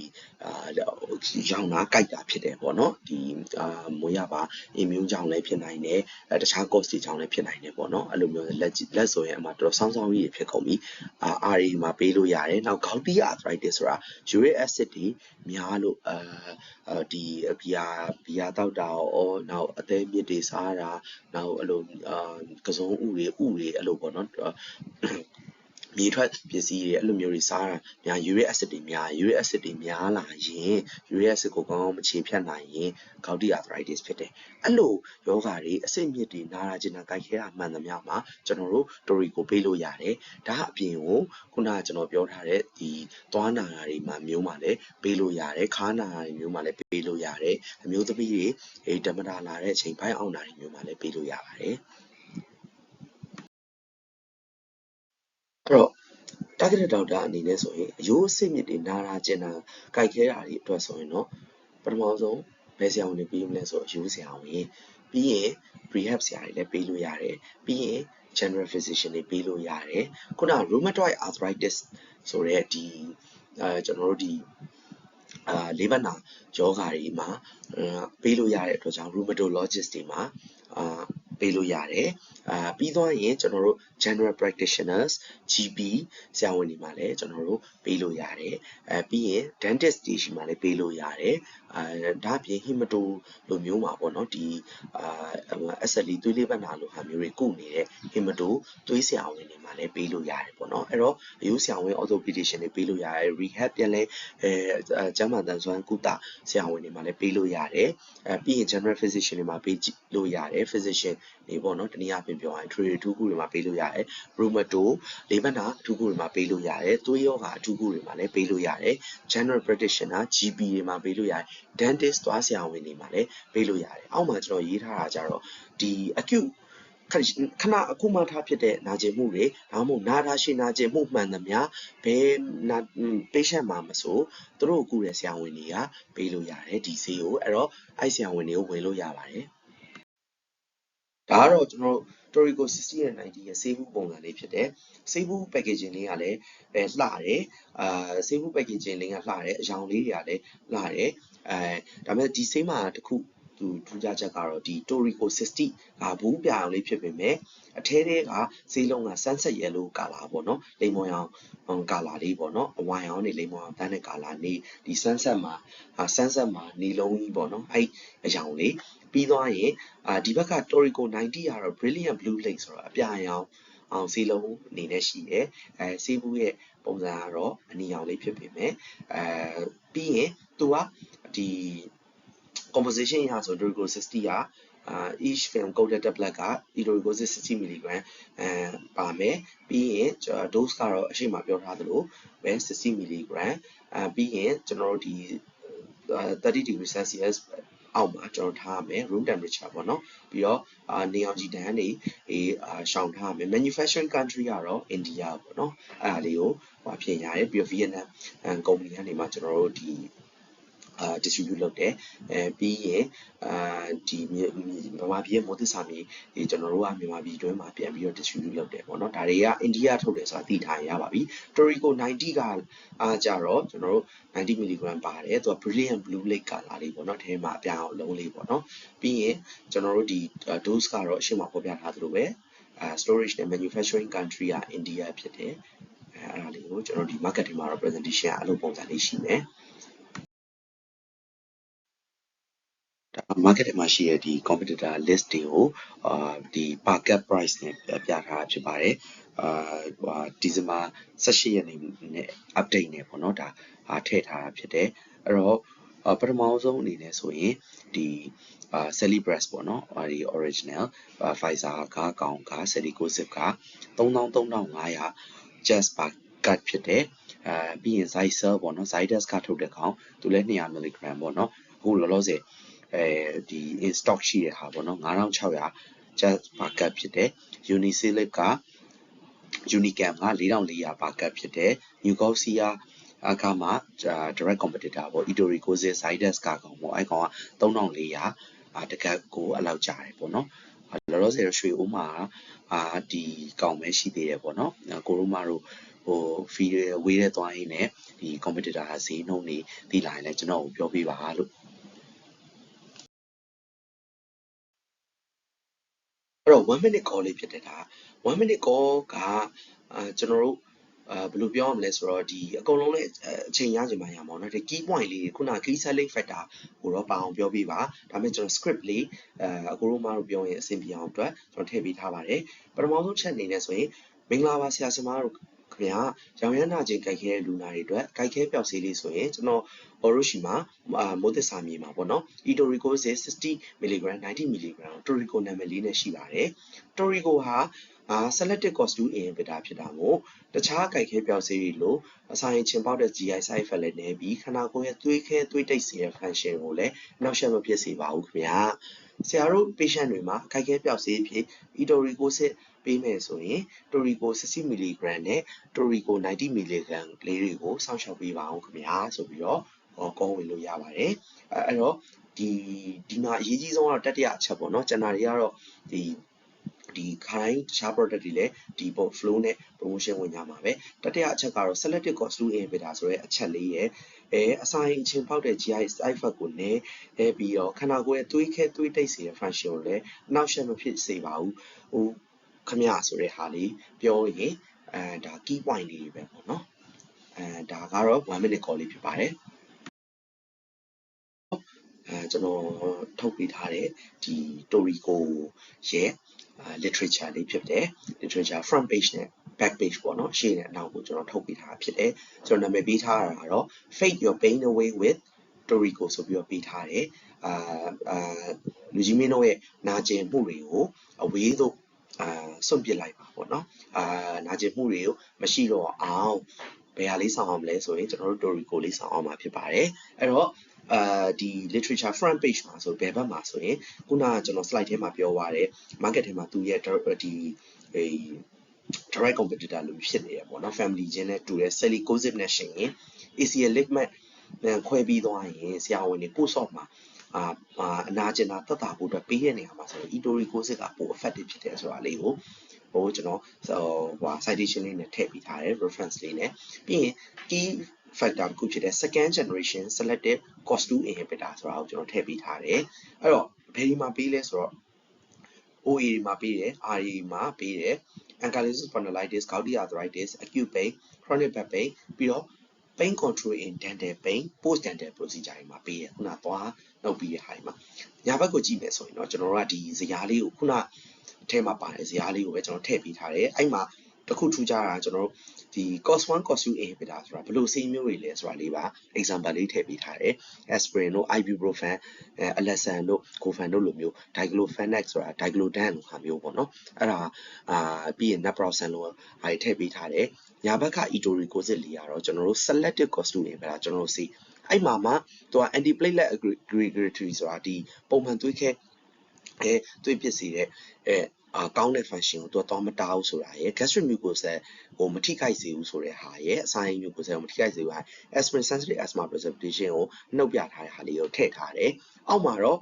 ရောင်နာကိုက်တာဖြစ်တယ်ပေါ့နော်ဒီမွေးရပါ immune ကြောင့်လည်းဖြစ်နိုင်တယ်တခြား cause တွေကြောင့်လည်းဖြစ်နိုင်တယ်ပေါ့နော်အဲ့လိုမျိုးလက်ဆိုရင်အမှတော်ဆောင်းကြီးဖြစ်ကုန်ပြီRA မှာပေးလို့ရတယ်နောက် gouty arthritis ဆိုတာ uric acid တွေများလို့ဒီဘီယာတောက်တာရောနောက်အသေးမြစ်တွေစားတာနောက်အဲ့လိုကစုံဥတွေအဲ့လိုပေါ့နော်မြေထွက်ပစ္စည်းတွေအဲ့လိုမျိုးတွေစားတာများ uric acid တွေများလာရင် uric acid ကိုကောင်းကောင်းမခြေဖြတ်နိုင်ရင် gouty arthritis ဖြစ်တယ်အဲ့လိုယောဂါတွေအဆင့်မြင့်တွေနာတာကျင်တာကြိုက်ခဲတာမှန်သမျှမှာကျွန်တော်တို့ Torico ပေးလို့ရတယ်ဒါအပြင်ကိုခုနကကျွန်တော်ပြောထားတဲ့ဒီသွားနာတာတွေမှာမျိုးမှာလည်းပေးလို့ရတယ်ခါနာတာတွေမျိုးမှာလည်းပေးလို့ရတယ်အမျိုးသမီးတွေဓမ္မတာလာတဲ့အချိန်ပိုင်းအောင်တာတွေမျိုးမှာလည်းပေးလို့ရပါတယ်အဲ့တော့ targeted doctor အနေနဲ့ဆိုရင်အယိုးအဆစ်မြစ်တွေနာတာကျင်တာကြိုက်ခဲတာတွေအတွက်ဆိုရင်တော့ပထမဆုံးဘယ်ဆရာဝန်တွေပေးမလဲဆိုအယိုးဆရာဝန်ပြီးရင် rehab ဆရာတွေလည်းပေးလို့ရတယ်ပြီးရင် general physician တွေပေးလို့ရတယ်ခုန rheumatoid arthritis ဆိုတဲ့ဒီကျွန်တော်တို့ဒီလေးဘက်နာယောဂါတွေမှာပေးလို့ရတဲ့အတွက်ကြောင့် rheumatologist တွေမှာပေးလို့ရတယ်ပြီးသွားရင်ကျွန်တော်တို့ general practitioners GP ဆရာဝန်တွေမှာလည်းကျွန်တော်တို့ပေးလို့ရတယ်ပြီးရင် dentist တွေရှိမှလည်းပေးလို့ရတယ်ဒါအပြင် hemato လိုမျိုးမှာပေါ့နော်ဒီSLE သွေးလေးဘက်နာလိုဟာမျိုးတွေကုနေတဲ့ hemato သွေးဆရာဝန်တွေမှာ မှာလည်းပေးလို့ရတယ်ပေါ့နော်အဲ့တော့အယူဆရာဝန် orthopedician တွေပေးလို့ရတယ် rehab ပြန်လဲကျန်းမာသန်စွမ်းကုသဆရာဝန်တွေမှာလည်းပေးလို့ရတယ်ပြီးရင် general physician တွေမှာပေးလို့ရတယ် physician တွေပေါ့နော်တနည်းအားဖြင့်ပြောရင် trade အထူးကုတွေမှာပေးလို့ရတယ် rheumato လေးဘက်နာအထူးကုတွေမှာပေးလို့ရတယ်သွေးရောဂါအထူးကုတွေမှာလည်းပေးလို့ရတယ် general practitioner GP တွေမှာပေးလို့ရတယ် dentist သွားဆရာဝန်တွေမှာလည်းပေးလို့ရတယ်အောက်မှာကျွန်တော်ရေးထားတာကြတော့ဒီ acute ခဏအခုမှထားဖြစ်တဲ့နာကျင်မှုတွေဒါမှမဟုတ်နာတာရှည်နာကျင်မှုမှန်သမျှဘယ် patient မှာမဆိုသူတို့ကုတဲ့ဆရာဝန်တွေကပေးလို့ရတယ်ဒီဆေးကိုအဲ့တော့အဲ့ဆရာဝန်တွေကိုဝင်လို့ရပါတယ်ဒါကတော့ကျွန်တော်တို့ Torico 60 and 90ရဲ့ဆေးဘူးပုံစံလေးဖြစ်တယ်ဆေးဘူး packaging လေးကလည်းလှတယ်ဆေးဘူး packaging လေးကလှတယ်အရောင်လေးတွေကလည်းလှတယ်ဒါပေမဲ့ဒီဆေးမှာတစ်ခုသူထူးခြားချက်ကတော့ဒီ Torico 60ဘူးပြအောင်လေးဖြစ်ပေမဲ့အထဲထဲကဆေးလုံးက sunset yellow color ပေါ့နော်လိမ္မော်ရောင် color လေးပေါ့နော်အဝါရောင်နေလိမ္မော်ရောင်တန်းတဲ့ color နေဒီ sunset မှာနေလုံးကြီးပေါ့နော်အဲ့အရောင်လေးပြီးသွားရင်ဒီဘက်က Torico 90ကတော့ brilliant blue lake ဆိုတော့အပြာရောင်အောင်ဆေးလုံးအနေနဲ့ရှိတယ်ဆေးဘူးရဲ့ပုံစံကတော့အနီရောင်လေးဖြစ်ပေမဲ့ပြီးရင်သူကဒီ composition ရဆို Torico 60ကeach film coated tablet က Torico 60 mg ပါမယ်ပြီးရင် dose ကတော့အရှိမပြောထားသလိုပဲ60 mg ပြီးရင်ကျွန်တော်တို့ဒီ30 degree Celsius အောက်မှာကျွန်တော်ထားရမယ် room temperature ပေါ့နော်ပြီးတော့နေအောင်ကြည်တန်းတွေရှောင်ထားရမယ် manufacturing country ကတော့ India ပေါ့နော်အဲ့ဒါလေးကိုဖြစ်ရတယ်ပြီးတော့ Vietnam ကုမ္ပဏီကနေမှကျွန်တော်တို့ဒီdistribute လုပ်တယ်ပြီးရင်ဒီမြန်မာပြည်ရဲ့မိုးသစ္စာမြေကျွန်တော်တို့ကမြန်မာပြည်တွင်းမှာပြန်ပြီးတော့ distribute လုပ်တယ်ပေါ့နော်ဒါတွေကအိန္ဒိယထုတ်တယ်ဆိုတာသိထားရပါပြီ Torico 90ကကြတော့ကျွန်တော်တို့90 mg ပါတယ်သူက brilliant blue lake color လေးပေါ့နော်အဲမှာအပြာရောင်လုံးလေးပေါ့နော်ပြီးရင်ကျွန်တော်တို့ဒီ dose ကတော့အရှိမဖော်ပြထားသလိုပဲstorage နဲ့ manufacturing country က India ဖြစ်တယ်အဲ့ဒါလေးကိုကျွန်တော်ဒီ market တွေမှာတော့ presentation အဲ့လိုပုံစံလေးရှိမယ် market ထဲမှာရှိတဲ့ဒီ competitor list တွေကိုဒီ market price နဲ့ပြထားတာဖြစ်ပါတယ်ဒီဇင်ဘာ18ရက်နေ့နဲ့ update နဲ့ပေါ့နော်ဒါထည့်ထားတာဖြစ်တယ်အဲ့တော့ပထမဆုံးအနေနဲ့ဆိုရင်ဒီ Celebrex ပေါ့နော်ဒီ original Pfizer ကကောင်က Cellcosive က33,500 just per cut ဖြစ်တယ်ပြီးရင် Zycel ပေါ့နော် Zydus ကထုတ်တဲ့ကောင်သူလည်း200 mg ပေါ့နော်အခုလောလောဆယ်ဒီ in stock ရှိတဲ့ဟာပေါ့နော်9600 just per cut ဖြစ်တယ် Unisylip က Unicam က4400 per cut ဖြစ်တယ် Nucosia ကမှ direct competitor ပေါ့ Etoricosis Zydus ကကောင်ပေါ့အဲ့ကောင်က3400တကတ်ကိုအဲ့လောက်ကြာတယ်ပေါ့နော်လောလောဆယ်ရွှေဦးမှာဒီကောင်ပဲရှိသေးတယ်ပေါ့နော်ကိုရိုမာတို့ဖီဝေးတဲ့သွားရင်းနဲ့ဒီ competitor ဈေးနှုန်းတွေသိလာရင်လည်းကျွန်တော်ကိုပြောပြပါလို့အဲ့တော့1 minute call လေးဖြစ်တယ်ဒါ1 minute call ကကျွန်တော်တို့ဘယ်လိုပြောရမလဲဆိုတော့ဒီအကုန်လုံးလည်းအချိန်ရကြမှာရမှာเนาะဒီ key point လေးခုန key selling factor ကိုတော့ပါအောင်ပြောပြပါဒါပေမဲ့ကျွန်တော် script လေးအကိုတို့မတို့ပြောရင်အဆင်ပြေအောင်အတွက်ကျွန်တော်ထည့်ပေးထားပါတယ်ပထမဆုံးချက်အနေနဲ့ဆိုရင်မင်္ဂလာပါဆရာဆရာမတို့ခင်ဗျာရောင်ရမ်းနာခြင်းကြိုက်ခဲတဲ့လူနာတွေအတွက်ကြိုက်ခဲပျောက်ဆေးလေးဆိုရင်ကျွန်တော်Orochi မှာမိုးသစ္စာမြေမှာပေါ့နော် Etorico 60 mg 90 mg Torico နာမည်လေးနဲ့ရှိပါတယ် Torico ဟာselective COX-2 inhibitor ဖြစ်တာမို့တခြားကြိုက်ခဲပျောက်ဆေးတွေလိုအစာရင်ချင်ပေါက်တဲ့ GI side effect လည်းနည်းပြီးခန္ဓာကိုယ်ရဲ့သွေးခဲသွေးတိတ်စေတဲ့ function ကိုလည်းနှောက်ယှက်မဖြစ်စေပါဘူးခင်ဗျာဆရာတို့ patient တွေမှာကြိုက်ခဲပျောက်ဆေးဖြစ် Etorico ပေးမယ်ဆိုရင် Torico 60 mg နဲ့ Torico 90 mg လေးတွေကိုစောင့်ရှောက်ပေးပါအောင်ခင်ဗျာဆိုပြီးတော့ကောဝင်လို့ရပါတယ်အဲ့တော့ဒီမှာအရေးကြီးဆုံးကတော့တတိယအချက်ပေါ့နော်ကျန်တာတွေကတော့ဒီခိုင်းတခြား product တွေလည်းဒီပုံ flow နဲ့ promotion ဝင်ကြမှာပဲတတိယအချက်ကတော့ selective COX-2 inhibitor ဆိုတဲ့အချက်လေးရဲ့အစာရင်ချင်းပေါက်တဲ့ GI side effect ကိုနည်းပြီးတော့ခန္ဓာကိုယ်ရဲ့သွေးခဲသွေးတိတ်စေတဲ့ function ကိုလည်းအနှောက်အယှက်မဖြစ်စေပါဘူးခမရဆိုတဲ့ဟာလေးပြောရင်ဒါ key point လေးတွေပဲပေါ့နော်ဒါကတော့1 minute call လေးဖြစ်ပါတယ်ကျွန်တော်ထုတ်ပေးထားတဲ့ဒီ Torico ရဲ့ literature လေးဖြစ်တယ် literature front page နဲ့ back page ပေါ့နော်ရှေ့နဲ့နောက်ကိုကျွန်တော်ထုတ်ပေးထားဖြစ်တယ်ကျွန်တော်နာမည်ပေးထားတာကတော့ Fade Your Pain Away with Toriko ဆိုပြီးတော့ပေးထားတယ်လူကြီးမင်းတို့ရဲ့နာကျင်မှုတွေကိုအဝေးသို့စွန့်ပစ်လိုက်ပါပေါ့နော်နာကျင်မှုတွေကိုမရှိတော့အောင်ဘယ်ဟာလေးဆောင်အောင်လဲဆိုရင်ကျွန်တော်တို့ Toriko လေးဆောင်အောင်မှာဖြစ်ပါတယ်အဲ့တော့ဒီ literature front page မှာဆိုဘယ်ဘက်မှာဆိုရင်ခုနကကျွန်တော် slide ထဲမှာပြောသွားတယ် market ထဲမှာသူရဲ့ဒီ direct competitor လို့ဖြစ်နေရပေါ့နော် family ချင်းနဲ့တူတဲ့ Celicoxib နဲ့ရှင်ရင် ACL ligament ခွဲပြီးသွားရင်ဆရာဝန်တွေကို soft မှာအနာကျင်တာတက်တာဖို့အတွက်ပေးရနေရမှာဆိုတော့ Itoricoxib ကပို effective ဖြစ်တယ်ဆိုတာလေးကိုကျွန်တော်citation လေးနဲ့ထည့်ပေးထားတယ် reference လေးနဲ့ပြီးရင် key factor တစ်ခုဖြစ်တဲ့ second generation selective COX-2 inhibitor ဆိုတာကိုကျွန်တော်ထည့်ပေးထားတယ်အဲ့တော့ဘယ်ဒီမှာပေးလဲဆိုတော့ OA တွေမှာပေးတယ် RA မှာပေးတယ် ankylosing spondylitis gouty arthritis acute pain chronic back pain ပြီးတော့ pain control in dental pain post dental procedure တွေမှာပေးတယ်ခုနသွားနှုတ်ပြီးတဲ့ဟာတွေမှာညာဘက်ကိုကြည့်မယ်ဆိုရင်တော့ကျွန်တော်တို့ကဒီဇယားလေးကိုခုနထဲမှာပါတယ်ဇယားလေးကိုပဲကျွန်တော်ထည့်ပေးထားတယ်အဲ့မှာတစ်ခုထူးခြားတာကျွန်တော်တို့ဒီ COX-1 COX-2 inhibitor ဆိုတာဘယ်လိုဆေးမျိုးတွေလဲဆိုတာလေးပါ example လေးထည့်ပေးထားတယ် aspirin တို့ ibuprofen alexan တို့ cofen တို့လိုမျိုး diclofenac ဆိုတာ diclodan လိုဟာမျိုးပေါ့နော်အဲ့ဒါပြီးရင် naproxen လိုဟာထည့်ပေးထားတယ်ညာဘက်က Itoricoxib လေးကတော့ကျွန်တော်တို့ selective COX-2 inhibitor ကျွန်တော်တို့ဆေးအဲ့မှာမှသူက antiplatelet aggregatory ဆိုတာဒီပုံမှန်သွေးခဲသွေးပစ်စေတဲ့ကောင်းတဲ့ function ကိုတော့မတားဘူးဆိုတာရယ် gastric mucosa ကိုမထိခိုက်စေဘူးဆိုတဲ့ဟာရယ်အစာရင် mucosa ကိုမထိခိုက်စေဘူးဟာ aspirin sensitive asthma precipitation ကိုနှုတ်ပြထားတဲ့ဟာလေးကိုထည့်ထားတယ်အောက်မှာတော့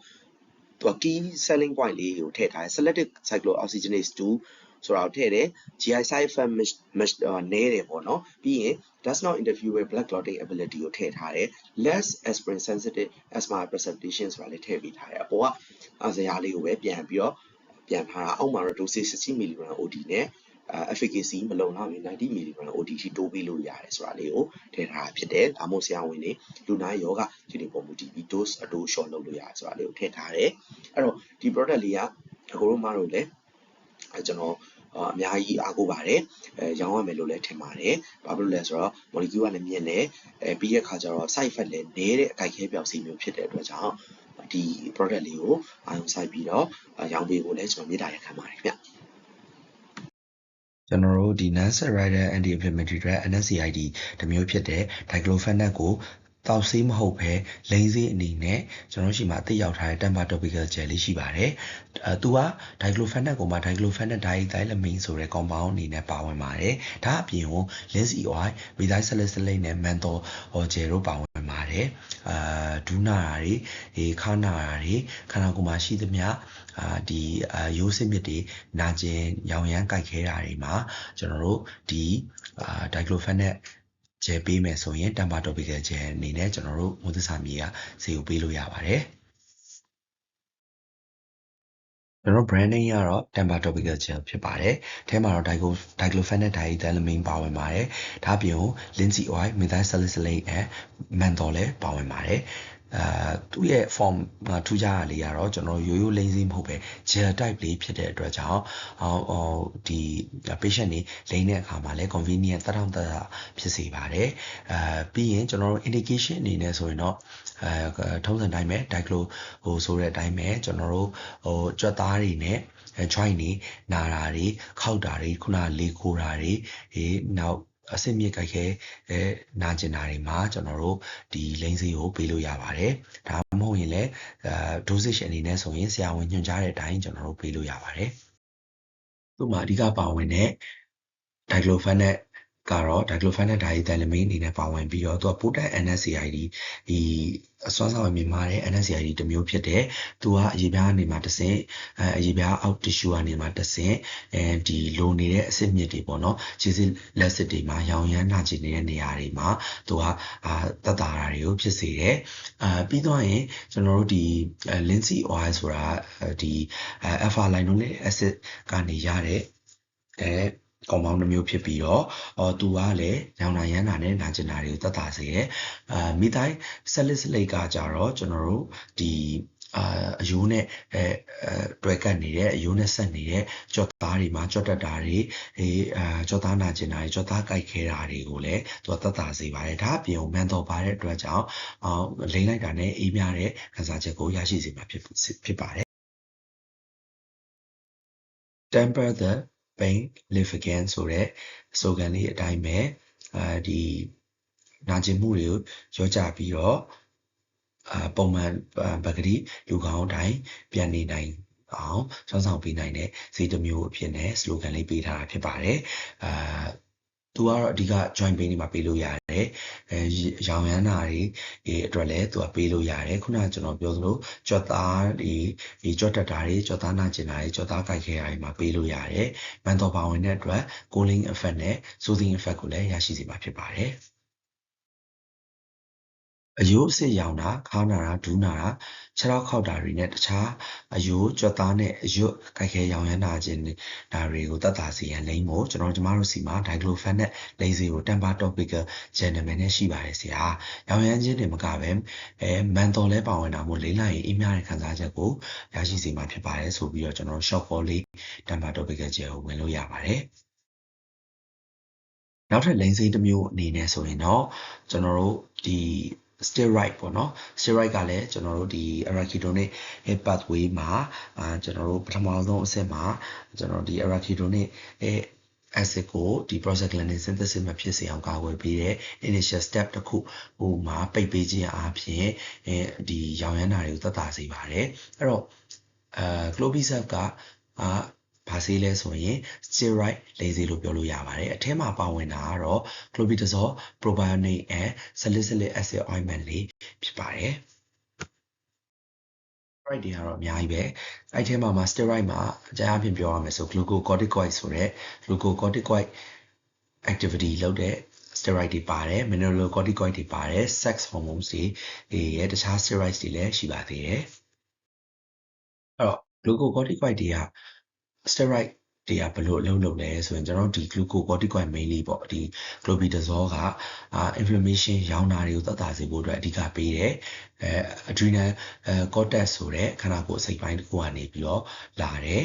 သူက key selling point လေးကိုထည့်ထားတယ် selective cyclooxygenase 2ဆိုတာကိုထည့်တယ် GI side effect နည်းတယ်ပေါ့နော်ပြီးရင် does not interfere with blood clotting ability ကိုထည့်ထားတယ် less aspirin sensitive asthma precipitation ဆိုတာလေးထည့်ပေးထားတယ်အပေါ်ကဇယားလေးကိုပဲပြန်ပြီးတော့ပြန်ထားတာအောက်မှာတော့ dosage 60 mg OD နဲ့efficacy မလုံလောက်ရင်90 mg OD ထိတိုးပေးလို့ရတယ်ဆိုတာလေးကိုထည့်ထားတာဖြစ်တယ်ဒါမှမဟုတ်ဆရာဝန်တွေလူနာယောဂဒီပုံမူတည်ပြီး dose အတိုး short လုပ်လို့ရတယ်ဆိုတာလေးကိုထည့်ထားတယ်အဲ့တော့ဒီ product လေးကအကိုတို့မတို့လည်းကျွန်တော်အများကြီးအားကိုးပါတယ်ရောင်းရမယ်လို့လည်းထင်ပါတယ်ဘာဖြစ်လို့လဲဆိုတော့ molecule ကလည်းမြင်တယ်ပြီးတဲ့အခါကျတော့ side effect လည်းနည်းတဲ့အကြိုက်ခဲပြောက်စီမျိုးဖြစ်တဲ့အတွက်ကြောင့်ဒီ product လေးကိုအာရုံစိုက်ပြီးတော့ရောင်းပေးဖို့လည်းကျွန်တော်မေတ္တာရပ်ခံပါတယ်ခင်ဗျကျွန်တော်တို့ဒီ non-steroidal anti-inflammatory drug NSAID တစ်မျိုးဖြစ်တဲ့ diclofenac ကိုတောက်ဆေးမဟုတ်ဘဲလိန်ဆေးအနေနဲ့ကျွန်တော်ရှိမှအသိရောက်ထားတဲ့ Temper topical gel လေးရှိပါတယ်သူက diclofenac ကိုမှ diclofenac diethylamine ဆိုတဲ့ compound အနေနဲ့ပါဝင်ပါတယ်ဒါအပြင်ကို linseed oil methyl salicylate နဲ့ menthol gel တို့ပါဝင်ပါတယ်ဒူးနာတွေခါနာတွေခန္ဓာကိုယ်မှာရှိသမျှဒီရိုးစစ်မြစ်တွေနာကျင်ရောင်ရမ်းကြိုက်ခဲတာတွေမှာကျွန်တော်တို့ဒီ diclofenacဂျယ်ပေးမယ်ဆိုရင် Temper topical gel အနေနဲ့ကျွန်တော်တို့မိုးသစ္စာမြေကဈေးကိုပေးလို့ရပါတယ်ကျွန်တော် brand name ကတော့ Temper topical gel ဖြစ်ပါတယ်အဲထဲမှာတော့ diclofenac diethylamine ပါဝင်ပါတယ်ဒါအပြင်ကို linseed oil methyl salicylate နဲ့ menthol လည်းပါဝင်ပါတယ်သူ့ရဲ့ form ထူးခြားတာလေးကတော့ကျွန်တော်ရိုးရိုးလိမ့်စည်းမဟုတ်ပဲ gel type လေးဖြစ်တဲ့အတွက်ကြောင့်ဒီ patient တွေလိမ့်တဲ့အခါမှာလည်း convenient တထောင်သက်ဖြစ်စေပါတယ်ပြီးရင်ကျွန်တော်တို့ indication အနေနဲ့ဆိုရင်တော့ထုံးစံတိုင်းပဲ diclo ဆိုတဲ့အတိုင်းပဲကျွန်တော်တို့ကြွက်သားတွေနဲ့joint တွေနာတာတွေခောက်တာတွေခုနလေခိုတာတွေနောက်အဆင့်မြင့်ကြိုက်ခဲနာကျင်တာတွေမှာကျွန်တော်တို့ဒီလိန်ဆေးကိုပေးလို့ရပါတယ်ဒါမှမဟုတ်ရင်လည်း dosage အနေနဲ့ဆိုရင်ဆရာဝန်ညွှန်ကြားတဲ့အတိုင်းကျွန်တော်တို့ပေးလို့ရပါတယ်သူ့မှာအဓိကပါဝင်တဲ့ diclofenac ကတော့ diclofenac diethylamine အနေနဲ့ပါဝင်ပြီးတော့သူက potent NSAID ဒီအစွမ်းဆောင်မြင်မာတဲ့ NSAID တစ်မျိုးဖြစ်တဲ့သူကအရေပြားအနေမှာတစ်ဆင့်အရေပြားအောက် tissue အနေမှာတစ်ဆင့်ဒီလိုနေတဲ့အဆင့်မြစ်တွေပေါ့နော်ခြေစစ်လက်စစ်တွေမှာရောင်ရမ်းနာကျင်နေတဲ့နေရာတွေမှာသူကတက်တာတွေကိုဖြစ်စေတယ်ပြီးတော့ရင်ကျွန်တော်တို့ဒီ linseed oil ဆိုတာဒီ alpha linolenic acid ကနေရတဲ့compound တစ်မျိုးဖြစ်ပြီးတော့သူကလည်းရောင်နာရမ်းနာနဲ့နာကျင်တာတွေကိုသက်သာစေတယ်methyl salicylate ကကြတော့ကျွန်တော်တို့ဒီ အယိုးနဲ့တွဲကပ်နေတဲ့အယိုးနဲ့ဆက်နေတဲ့ကြော့သားတွေမှာကြော့တက်တာတွေကြော့သားနာကျင်တာတွေကြော့သားကြိုက်ခဲတာတွေကိုလည်းသူကသက်သာစေပါတယ်ဒါအပြင်မန်တော်ပါတဲ့အတွက်ကြောင့်လိမ့်လိုက်တာနဲ့အေးမြတဲ့ခံစားချက်ကိုရရှိစေမှာဖြစ်ပါတယ် temper the pain live again ဆိုတဲ့ slogan လေးအတိုင်းပဲဒီနာကျင်မှုတွေကိုရောကြပြီးတော့ပုံမှန်ပကတိလူကောင်းတိုင်းပြန်နေနိုင်အောင်စောင့်ဆောင်ပေးနိုင်တဲ့ဈေးတစ်မျိုးအဖြစ်နဲ့ slogan လေးပေးထားတာဖြစ်ပါတယ်သူကတော့အဓိက join ပေးနေမှာပေးလို့ရတယ်ရောင်ရမ်းတာတွေအတွက်လည်းသူကပေးလို့ရတယ်ခုနကကျွန်တော်ပြောသလိုကြော့သားဒီကြော့တက်တာတွေကြော့သားနာကျင်တာတွေကြော့သားကြိုက်ခဲတာတွေမှာပေးလို့ရတယ်မန်တော်ပါဝင်တဲ့အတွက် cooling effect နဲ့ soothing effect ကိုလည်းရရှိစေမှာဖြစ်ပါတယ်အယိုးအစစ်ရောင်တာခါနာတာဒူးနာတာခြေထောက်ခောက်တာတွေနဲ့တခြားအယိုးကြွက်သားနဲ့အယွတ်ကြိုက်ခဲရောင်ရမ်းတာခြင်းဒါတွေကိုသက်သာစေရန်လိမ့်ဖို့ကျွန်တော်တို့စီမှာ diclofenac နဲ့ laser temper topical gentleman နဲ့ရှိပါတယ်ဆရာရောင်ရမ်းခြင်းတွေမကပဲမန်တော်လဲပါဝင်တာမို့လိမ့်လိုက်ရင်အေးမြတဲ့ခံစားချက်ကိုရရှိစေမှာဖြစ်ပါတယ်ဆိုပြီးတော့ကျွန်တော် short call လေး temper topical gel ကိုဝင်လို့ရပါတယ်နောက်ထပ်လိမ့်စိမ်းတစ်မျိုးအနေနဲ့ဆိုရင်တော့ကျွန်တော်တို့ဒီ steroid ပေါ့နော် steroid ကလည်းကျွန်တော်တို့ဒီ arachidonic pathway မှာကျွန်တော်တို့ပထမဆုံးအဆင့်မှာကျွန်တော်ဒီ arachidonic acid ကိုဒီ prostaglandin synthesis မှာဖြစ်စေအောင်ကာကွယ်ပေးတဲ့ initial step တစ်ခုဟိုမှာပိတ်ပေးခြင်းအပြင်ဒီရောင်ရမ်းတာတွေကိုသက်သာစေပါတယ်အဲ့တော့clovisap ကဘာဆေးလဲဆိုရင် steroid လေဆေးလို့ပြောလို့ရပါတယ်အထဲမှာပါဝင်တာကတော့ clobetasol propionic and salicylic acid ointment လေးဖြစ်ပါတယ် steroid တွေကတော့အများကြီးပဲအဲ့ထဲမှာ steroid မှာအကြမ်းအဖြစ်ပြောရမယ်ဆို glucocorticoid ဆိုတဲ့ glucocorticoid activity လုပ်တဲ့ steroid တွေပါတယ် mineralocorticoid တွေပါတယ် sex hormones တွေရဲ့တခြား steroids တွေလည်းရှိပါသေးတယ်အဲ့တော့ glucocorticoid တွေက steroid တွေကဘယ်လိုအလုပ်လုပ်လဲဆိုရင်ကျွန်တော်တို့ဒီ glucocorticoid mainly ပေါ့ဒီ clobetasol ကinflammation ရောင်တာတွေကိုသက်သာစေဖို့အတွက်အဓိကပေးတယ်adrenal cortex ဆိုတဲ့ခန္ဓာကိုယ်အစိတ်ပိုင်းတစ်ခုကနေပြီးတော့လာတယ်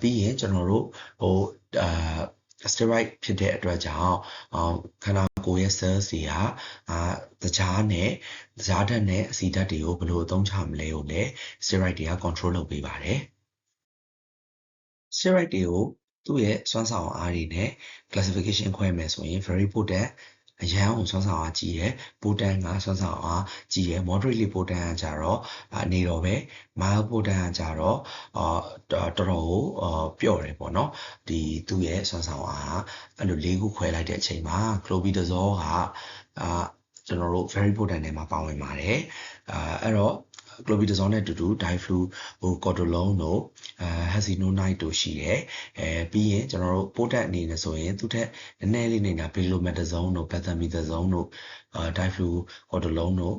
ပြီးရင်ကျွန်တော်တို့ဟိုsteroid ဖြစ်တဲ့အတွက်ကြောင့်ခန္ဓာကိုယ်ရဲ့ cells တွေကတကြားနဲ့တကြားဓာတ်နဲ့အဆီဓာတ်တွေကိုဘယ်လိုအသုံးချမလဲကိုလည်း steroid တွေက control လုပ်ပေးပါတယ် steroid တွေကိုသူ့ရဲ့စွမ်းဆောင်အားတွေနဲ့ classification ခွဲမယ်ဆိုရင် very potent အရန်ကိုစွမ်းဆောင်အားကြီးတယ် potent ကစွမ်းဆောင်အားကြီးတယ် moderately potent ကကြတော့နေတော့ပဲ mild potent ကကြတော့တော်တော်ကိုပျော့တယ်ပေါ့နော်ဒီသူ့ရဲ့စွမ်းဆောင်အားအဲ့လို၄ခုခွဲလိုက်တဲ့အချိန်မှာ clobetasol ကကျွန်တော်တို့ very potent ထဲမှာပါဝင်ပါတယ်အဲ့တော့clobetasol နဲ့အတူတူ diflucortolone တို့hexyonide တို့ရှိတယ်ပြီးရင်ကျွန်တော်တို့ potent အနေနဲ့ဆိုရင်သူ့ထက်နည်းနည်းလေးနေတာ beclomethasone တို့ bectamethasone တို့diflucortolone တို့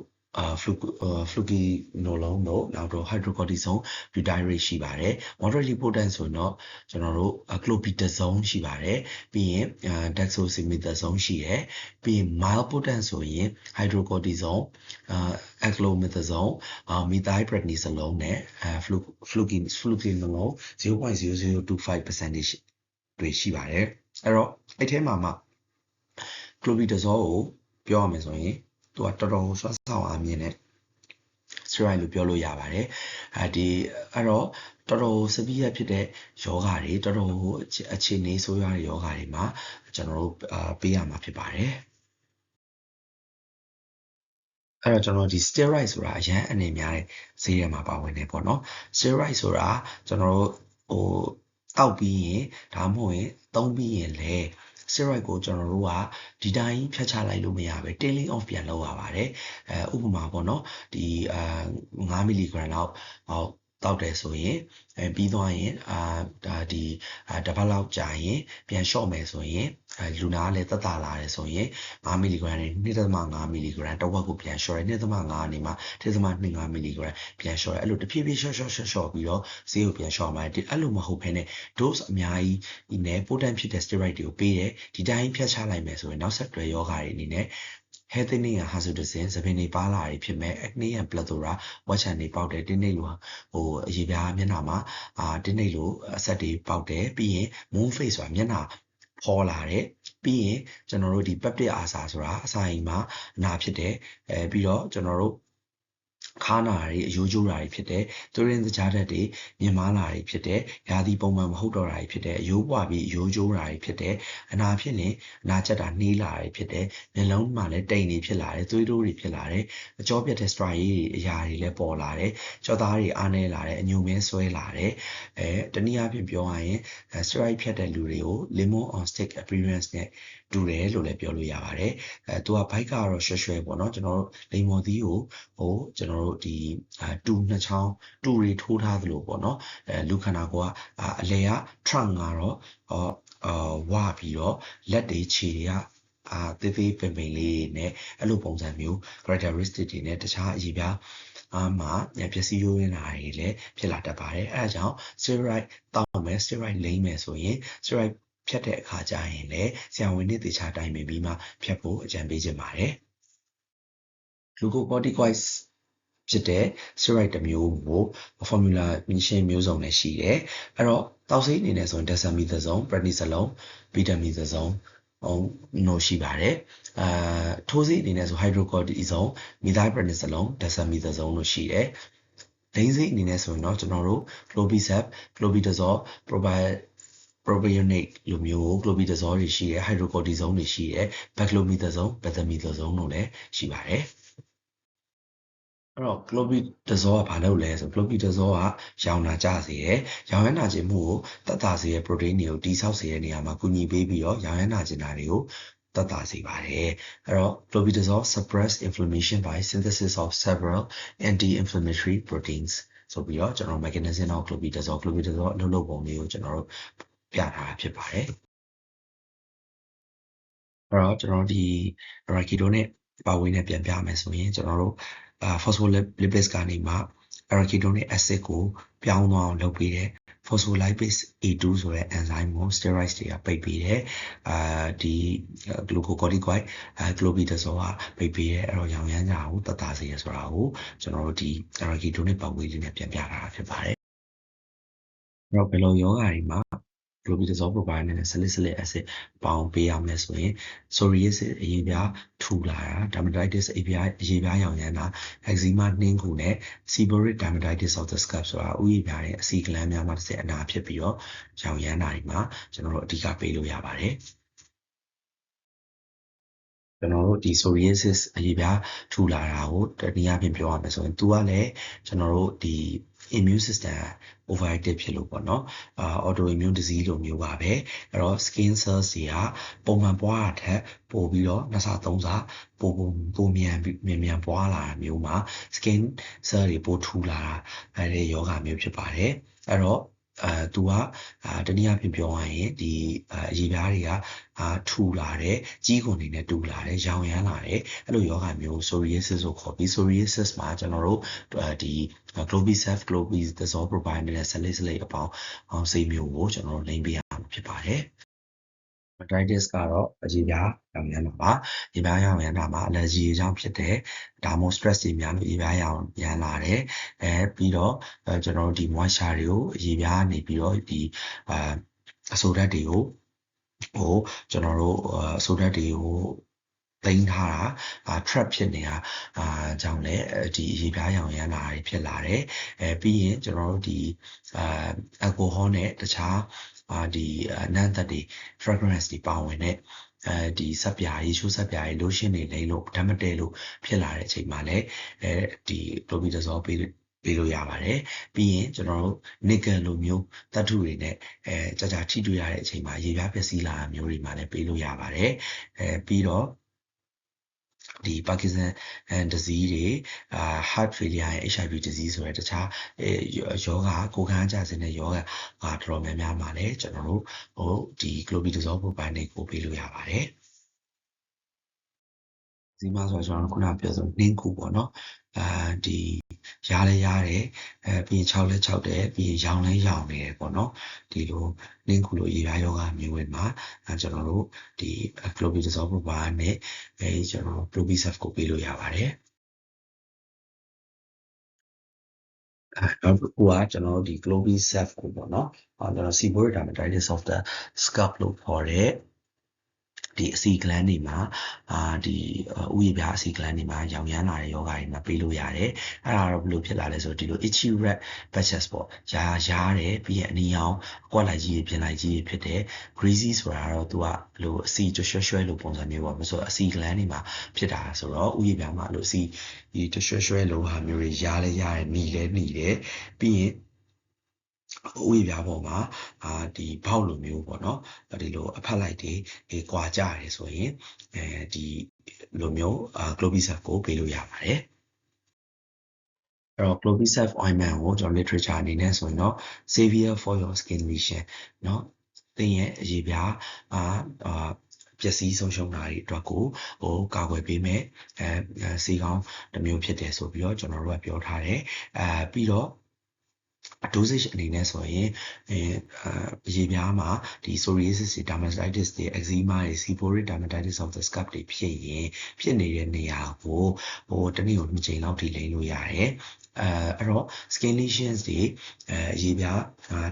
fluocinolone တို့နောက်တော့ hydrocortisone butyrate ရှိပါတယ် moderately potent ဆိုတော့ကျွန်တော်တို့ clobetazone ရှိပါတယ်ပြီးရင် dexamethasone ရှိတယ်ပြီးရင် mild potent ဆိုရင် hydrocortisone aclomethasone methylprednisolone နဲ့fluocinolone 0.0025% တွေရှိပါတယ်အဲ့တော့အဲ့ထဲမှာ clobetasol ကိုပြောရမယ်ဆိုရင်သူကတော်တော်စွမ်းဆောင်အားမြင့်တဲ့ steroid လို့ပြောလို့ရပါတယ်ဒီအဲ့တော့တော်တော် severe ဖြစ်တဲ့ယောဂါတွေတော်တော်အခြေအနေဆိုးရွားတဲ့ယောဂါတွေမှာကျွန်တော်တို့ပေးရမှာဖြစ်ပါတယ်အဲ့တော့ကျွန်တော်ဒီ steroid ဆိုတာအရန်အနေများတဲ့ဈေးထဲမှာပါဝင်နေပေါ့နော် steroid ဆိုတာကျွန်တော်တို့ဟိုတောက်ပြီးရင်ဒါမှမဟုတ်ရင်သုံးပြီးရင်လေsteroid ကိုကျွန်တော်တို့ကဒီတိုင်းဖြတ်ချလိုက်လို့မရပဲ tailing off ပြန်လုပ်ရပါတယ်ဥပမာပေါ့နော်ဒီ5 mg လောက်တောက်တယ်ဆိုရင်ပြီးသွားရင်ဒီတစ်ပတ်လောက်ကြာရင်ပြန်လျှော့မယ်ဆိုရင်လူနာကလည်းသက်သာလာတယ်ဆိုရင်5 mg နဲ့ 2.5 mg တစ်ဝက်ကိုပြန်လျှော့တယ် 2.5 နေမှာ 2.25 mg ပြန်လျှော့တယ်အဲ့လိုတဖြည်းဖြည်းလျှော့ပြီးတော့ဈေးကိုပြန်လျှော့မှာအဲ့လိုမဟုတ်ဘဲနဲ့ dose အများကြီးနဲ့ potent ဖြစ်တဲ့ steroid တွေကိုပေးတယ်ဒီတိုင်းဖြတ်ချလိုက်မယ်ဆိုရင်နောက်ဆက်တွဲယောဂါတွေအနေနဲ့ heathenic hazardousin သပင်တွေပါလာတွေဖြစ်မဲ့ acne and plethora ဝက်ချန်တွေပေါက်တယ်တင်းနှိပ်လိုအရေပြားမျက်နှာမှာတင်းနှိပ်လိုအဆက်တွေပေါက်တယ်ပြီးရင် moon face ဆိုတာမျက်နှာပေါ်လာတယ်ပြီးရင်ကျွန်တော်တို့ဒီ peptic ulcer ဆိုတာအစာအိမ်မှာအနာဖြစ်တယ်ပြီးတော့ကျွန်တော်တို့ခါနာတွေအယိုးကျိုးတာတွေဖြစ်တယ်သူရင်းစကြားတက်တွေမြင်မာလာတွေဖြစ်တယ်ရာသီပုံမှန်မဟုတ်တော့တာတွေဖြစ်တယ်အယိုးပွားပြီးအယိုးကျိုးတာတွေဖြစ်တယ်အနာဖြစ်ရင်အနာချက်တာနှေးလာတွေဖြစ်တယ်မျက်လုံးမှာလည်းတိမ်တွေဖြစ်လာတယ်သွေးတိုးတွေဖြစ်လာတယ်အကြောပြတ်တဲ့ striae တွေအရာတွေလည်းပေါ်လာတယ်ကြောသားတွေအားနေလာတယ်အညိုမဲဆွဲလာတယ်တနည်းအားဖြင့်ပြောရရင် steroid ဖြတ်တဲ့လူတွေကို lemon on stick appearance နဲ့တူတယ်လို့လည်းပြောလို့ရပါတယ်သူကဘိုက်ကတော့ရွှဲရွှဲပေါ့နော်ကျွန်တော်တို့လိမ္မော်သီးကိုကျွန်တော်တို့ဒီတူနှစ်ချောင်းတူတွေထိုးထားသလိုပေါ့နော်လူခန္ဓာကိုယ်ကအလဲက trunk ကတော့ဝပြီးတော့လက်တွေခြေတွေကသေးသေးပင်ပင်လေးနဲ့အဲ့လိုပုံစံမျိုး characteristic တွေနဲ့တခြားအရေးပြားမှာပျက်စီးရိုးရင်းတာတွေလည်းဖြစ်လာတတ်ပါတယ်အဲဒါကြောင့် steroid တောင်းမယ် steroid လိမ့်မယ်ဆိုရင် steroid ဖြတ်တဲ့အခါကျရင်လည်းဆရာဝန်နဲ့တေချာတိုင်ပင်ပြီးမှဖြတ်ဖို့အကြံပေးချင်ပါတယ် glucocorticoids ဖြစ်တဲ့ steroid တစ်မျိုးကို formula မျိုးစုံနဲ့ရှိတယ်အဲ့တော့တောက်ဆေးအနေနဲ့ဆိုရင် dexamethasone, prednisolone, betamethasone လို့ရှိပါတယ်ထိုးဆေးအနေနဲ့ဆို hydrocortisone, methylprednisolone, dexamethasone လို့ရှိတယ်ဒိန်းဆေးအနေနဲ့ဆိုရင်တော့ကျွန်တော်တို့ clobazam, clobendazole, propionate လိုမျိုး clobendazole တွေရှိတယ် hydrocortisone တွေရှိတယ် beclomethasone, betamethasone တို့လည်းရှိပါတယ်အဲ့တော့ clobendazole ကဘာလုပ်လဲဆို clobendazole ကရောင်နာကျစေတယ်ရောင်ရမ်းနာခြင်းမှုကိုတက်တာစေတဲ့ protein တွေကိုတိဆောက်စေတဲ့နေရာမှာကူညီပေးပြီးတော့ရောင်ရမ်းနာခြင်းတာတွေကိုတက်တာစေပါတယ်အဲ့တော့ clobendazole suppress inflammation by synthesis of several anti-inflammatory proteins ဆိုပြီးတော့ကျွန်တော် mechanism of clobendazole အလုပ်လုပ်ပုံလေးကိုကျွန်တော်တို့ပြထားတာဖြစ်ပါတယ်အဲ့တော့ကျွန်တော်ဒီ Arakido နဲ့ပါဝင်နဲ့ပြန်ပြမယ်ဆိုရင်ကျွန်တော်တို့phospholipids ကနေမှ arachidonic acid ကိုပြောင်းသွားအောင်လုပ်ပေးတယ် phospholipase A2 ဆိုတဲ့ enzyme ကို steroids တွေကပိတ်ပေးတယ်ဒီ glucocorticoid clobendazole ကပိတ်ပေးတယ်အဲ့တော့ရောင်ရမ်းကြကိုတက်တာစေရဆိုတာကိုကျွန်တော်တို့ဒီ arachidonic ပတ်ဝေးလေးနဲ့ပြန်ပြထားတာဖြစ်ပါတယ်အဲ့တော့ဘယ်လိုယောဂါတွေမှာ clobendazole provide နဲ့ salicylic acid ပေါင်းပေးရမယ်ဆိုရင် psoriasis အရေးပြားထူလာတာ dermatitis အရေးပြားရောင်ရမ်းတာ eczema နှင်းခုနဲ့ seborrheic dermatitis of the scalp ဆိုတာဥယျာဉ်ပြားရဲ့အဆီဂလန်းများမှာတစ်ဆက်အနာဖြစ်ပြီးတော့ရောင်ရမ်းတာတွေမှာကျွန်တော်တို့အဓိကပေးလို့ရပါတယ်ကျွန်တော်တို့ဒီ psoriasis အရေးပြားထူလာတာကိုတနည်းအားဖြင့်ပြောရမယ်ဆိုရင်သူကလည်းကျွန်တော်တို့ဒီ immune system overactive ဖြစ်လို့ပေါ့နော်autoimmune disease လိုမျိုးပါပဲအဲ့တော့ skin cells တွေကပုံမှန်ပွားတာထက်ပိုပြီးတော့2ဆ3ဆပိုမြန်ပွားလာတာမျိုးမှာ skin cell တွေပိုထူလာတာအဲ့ဒီယောဂမျိုးဖြစ်ပါတယ်အဲ့တော့သူကတနည်းအားဖြင့်ပြောရရင်ဒီအရေးပြားတွေကထူလာတယ်ကြီးခွန်တွေနဲ့တူလာတယ်ရောင်ရမ်းလာတယ်အဲ့လိုယောဂမျိုး psoriasis ကိုခေါ်ပြီး psoriasis မှာကျွန်တော်တို့ဒီ clobendazole provide နဲ့ salicylic အပေါင်းဆေးမျိုးကိုကျွန်တော်တို့လိမ့်ပေးရမှာဖြစ်ပါတယ်dermatitis ကတော့အရေးပြားရောင်ရမ်းတာပါ။ရေပြားရောင်ရမ်းတာမှာ allergy ကြောင့်ဖြစ်တယ်။ဒါမှမဟုတ် stress တွေများလို့ရေပြားရောင်ရမ်းလာတယ်။ပြီးတော့ကျွန်တော်တို့ဒီ moisture တွေကိုရေပြားနေပြီးတော့ဒီအဆိုဓာတ်တွေကိုကျွန်တော်တို့အဆိုဓာတ်တွေကိုသိမ်းထားတာ trap ဖြစ်နေတာကြောင့်လည်းဒီရေပြားရောင်ရမ်းလာတွေဖြစ်လာတယ်ပြီးရင်ကျွန်တော်တို့ဒီalcohol နဲ့တခြားဒီနန်းသက်တွေ fragrance တွေပါဝင်တဲ့ဒီစပ်ပြားရေချိုးစပ်ပြားရေ lotion တွေလိမ့်လို့ဓာတ်မတည့်လို့ဖြစ်လာတဲ့အချိန်မှာလည်းဒီ clobendazole ပေးလို့ရပါတယ်ပြီးရင်ကျွန်တော်တို့ nickel လိုမျိုးသတ္တုတွေနဲ့ကြာထိတွေ့ရတဲ့အချိန်မှာရေပြားပျက်စီးလာတာမျိုးတွေမှာလည်းပေးလို့ရပါတယ်ပြီးတော့ဒီ Parkinson disease တွေheart failure ရဲ့ HIV disease ဆိုတဲ့တခြားယောဂကိုယ်ခံအားကျဆင်းတဲ့ယောဂတော်တော်များများမှာလည်းကျွန်တော်တို့ဒီ clobendazole provide ကိုပေးလို့ရပါတယ်eczema ဆိုတော့ကျွန်တော်ခုနပြောဆိုနှင်းခုပေါ့နော် ဒီရားလဲရတယ်ပြီးရင်6လဲ6တယ်ပြီးရင်ရောင်လဲရောင်နေတယ်ပေါ့နော်ဒီလိုနင်းခုလိုရေပြားယောဂမျိုးတွေမှာကျွန်တော်တို့ဒီ clopidogrel proper နဲ့ကျွန်တော် Clopidogrel ကိုပေးလို့ရပါတယ်နောက်တစ်ခုကကျွန်တော်တို့ဒီ Clopidogrel ကိုပေါ့နော်ကျွန်တော် seborrheic dermatitis of the scalp လို့ခေါ်တဲ့ဒီအစီကလန်းတွေမှာဒီဥယျာဉ်ပြားအစီကလန်းတွေမှာရောင်ရမ်းလာတဲ့ယောဂါတွေမှာပေးလို့ရတယ်အဲ့ဒါတော့ဘယ်လိုဖြစ်လာလဲဆိုဒီလို itchy red patches ပေါ့ရားတယ်ပြီးရင်အနီရောင်အကွက်လိုက်ကြီးပြင်လိုက်ကြီးဖြစ်တယ် greasy ဆိုတာတော့သူကလိုအစီရွှဲရွှဲလိုပုံစံမျိုးပေါ့ဆိုတော့အစီကလန်းတွေမှာဖြစ်တာဆိုတော့ဥယျာဉ်ပြားမှာလိုအစီဒီရွှဲရွှဲလိုဟာမျိုးတွေရားလဲရတယ်หนีလဲหนีတယ်ပြီးရင်ဥယျာဉ်ပြားပေါ်မှာဒီဘောက်လိုမျိုးပေါ့နော်ဒီလိုအဖက်လိုက်တွေကွာကြရတယ်ဆိုရင်ဒီလိုမျိုးClopidogrel ကိုပေးလို့ရပါတယ်အဲ့တော့ Clopidogrel ointment ကိုကျွန်တော် literature အနေနဲ့ဆိုရင်တော့ savior for your skin lesion เนาะသင်ရဲ့အရေပြားပျက်စီးဆုံးရှုံးတာတွေအတွက်ကိုကာကွယ်ပေးမယ်စီကောင်းတစ်မျိုးဖြစ်တယ်ဆိုပြီးတော့ကျွန်တော်တို့ကပြောထားတယ်ပြီးတော့dosage အနေနဲ့ဆိုရင်ရေပြားမှာဒီ psoriasis တွေ dermatitis တွေ eczema တွေ seborrheic dermatitis of the scalp တွေဖြစ်ရင်ဖြစ်နေတဲ့နေရာကိုတစ်နေ့ကို2ကြိမ်လောက်ထိလိမ့်လို့ရတယ်အဲ့တော့ skin lesions တွေရေပြား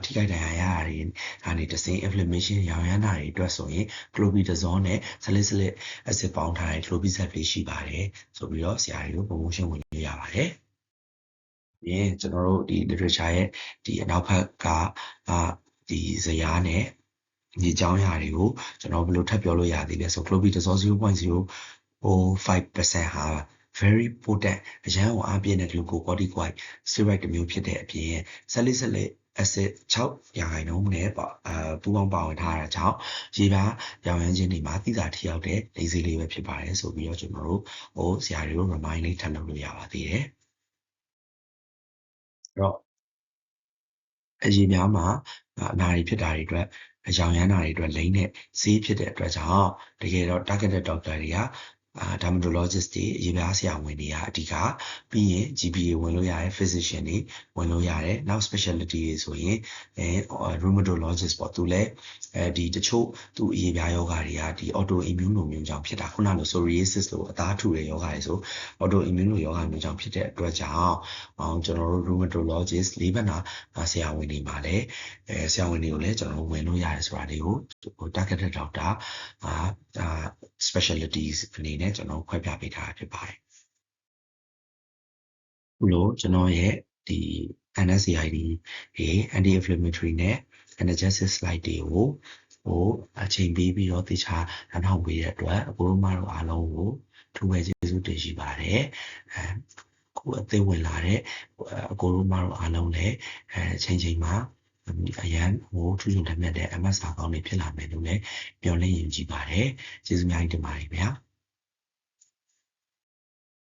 ထိခိုက်ဒဏ်ရာရတာတွေကနေတဆင့် inflammation ရောင်ရမ်းတာတွေအတွက်ဆိုရင် clopidogrel နဲ့ salicylic acid ပေါင်းထားတဲ့ Clopidogrel တွေရှိပါတယ်ဆိုပြီးတော့ဆရာကြီးတို့ promotion ဝင်လို့ရပါတယ်ရင်ကျွန်တော်တို့ဒီ literature ရဲ့ဒီအနောက်ဘက်ကဒီဇယားနဲ့ဒီအကြောင်းအရာတွေကိုကျွန်တော်ဘယ်လိုထပ်ပြောလို့ရသေးလဲဆို Clopidogrel 0.005% ဟာ very potent အရန်ကိုအားပြည့်တဲ့ glucocorticoid steroid တစ်မျိုးဖြစ်တဲ့အပြင် salicylic acid 6% နဲ့ပူးပေါင်းပါဝင်ထားတာကြောင့်ရေပြားရောင်ရမ်းခြင်းတွေမှာသိသာထိရောက်တဲ့လေဆေးလေးပဲဖြစ်ပါတယ်ဆိုပြီးတော့ကျွန်တော်တို့ဆရာတွေကို remind လေးထပ်လုပ်လို့ရပါသေးတယ်တော့အရေများမှာအနာတွေဖြစ်တာတွေအတွက်အယောင်ရမ်းတာတွေအတွက်လိမ့်တဲ့ဈေးဖြစ်တဲ့အတွက်ကြောင့်တကယ်တော့ targeted doctor တွေကdermatologist တွေအရေပြားဆရာဝန်တွေကအဓိကပြီးရင် GPA ဝင်လို့ရတယ် physician တွေဝင်လို့ရတယ်နောက် specialty တွေဆိုရင်rheumatologist ပေါ့သူလည်းဒီတချို့သူအရေပြားယောဂတွေကဒီ autoimmune လိုမျိုးကြောင့်ဖြစ်တာခုနလို psoriasis လိုအသားထူတဲ့ယောဂတွေဆို autoimmune လိုယောဂမျိုးကြောင့်ဖြစ်တဲ့အတွက်ကြောင့်ကျွန်တော်တို့ rheumatologist လေးဘက်နာဆရာဝန်တွေမှာလည်းဆရာဝန်တွေကိုလည်းကျွန်တော်တို့ဝင်လို့ရတယ်ဆိုတာတွေကို targeted doctor specialties အနေနဲ့ကျွန်တော်ခွဲပြပေးထားတာဖြစ်ပါတယ်။ခုလိုကျွန်တော်ရဲ့ဒီ NSAID တွေ anti-inflammatory နဲ့ analgesic slide တွေကိုအချိန်ပေးပြီးတော့တခြားနားထောင်ပေးတဲ့အတွက်အကိုတို့မတို့အားလုံးကိုထူးပဲကျေးဇူးတင်ရှိပါတယ်။ခုအသေးဝင်လာတဲ့အကိုတို့မတို့အားလုံးလည်းချိန်မှာအရန်ထူးထူးထပ်မြတ်တဲ့ MS စာကောင်းတွေဖြစ်လာမယ်လို့လည်းမျှော်လင့်ယုံကြည်ပါတယ်။ကျေးဇူးများတင်ပါတယ်ခင်ဗျာ။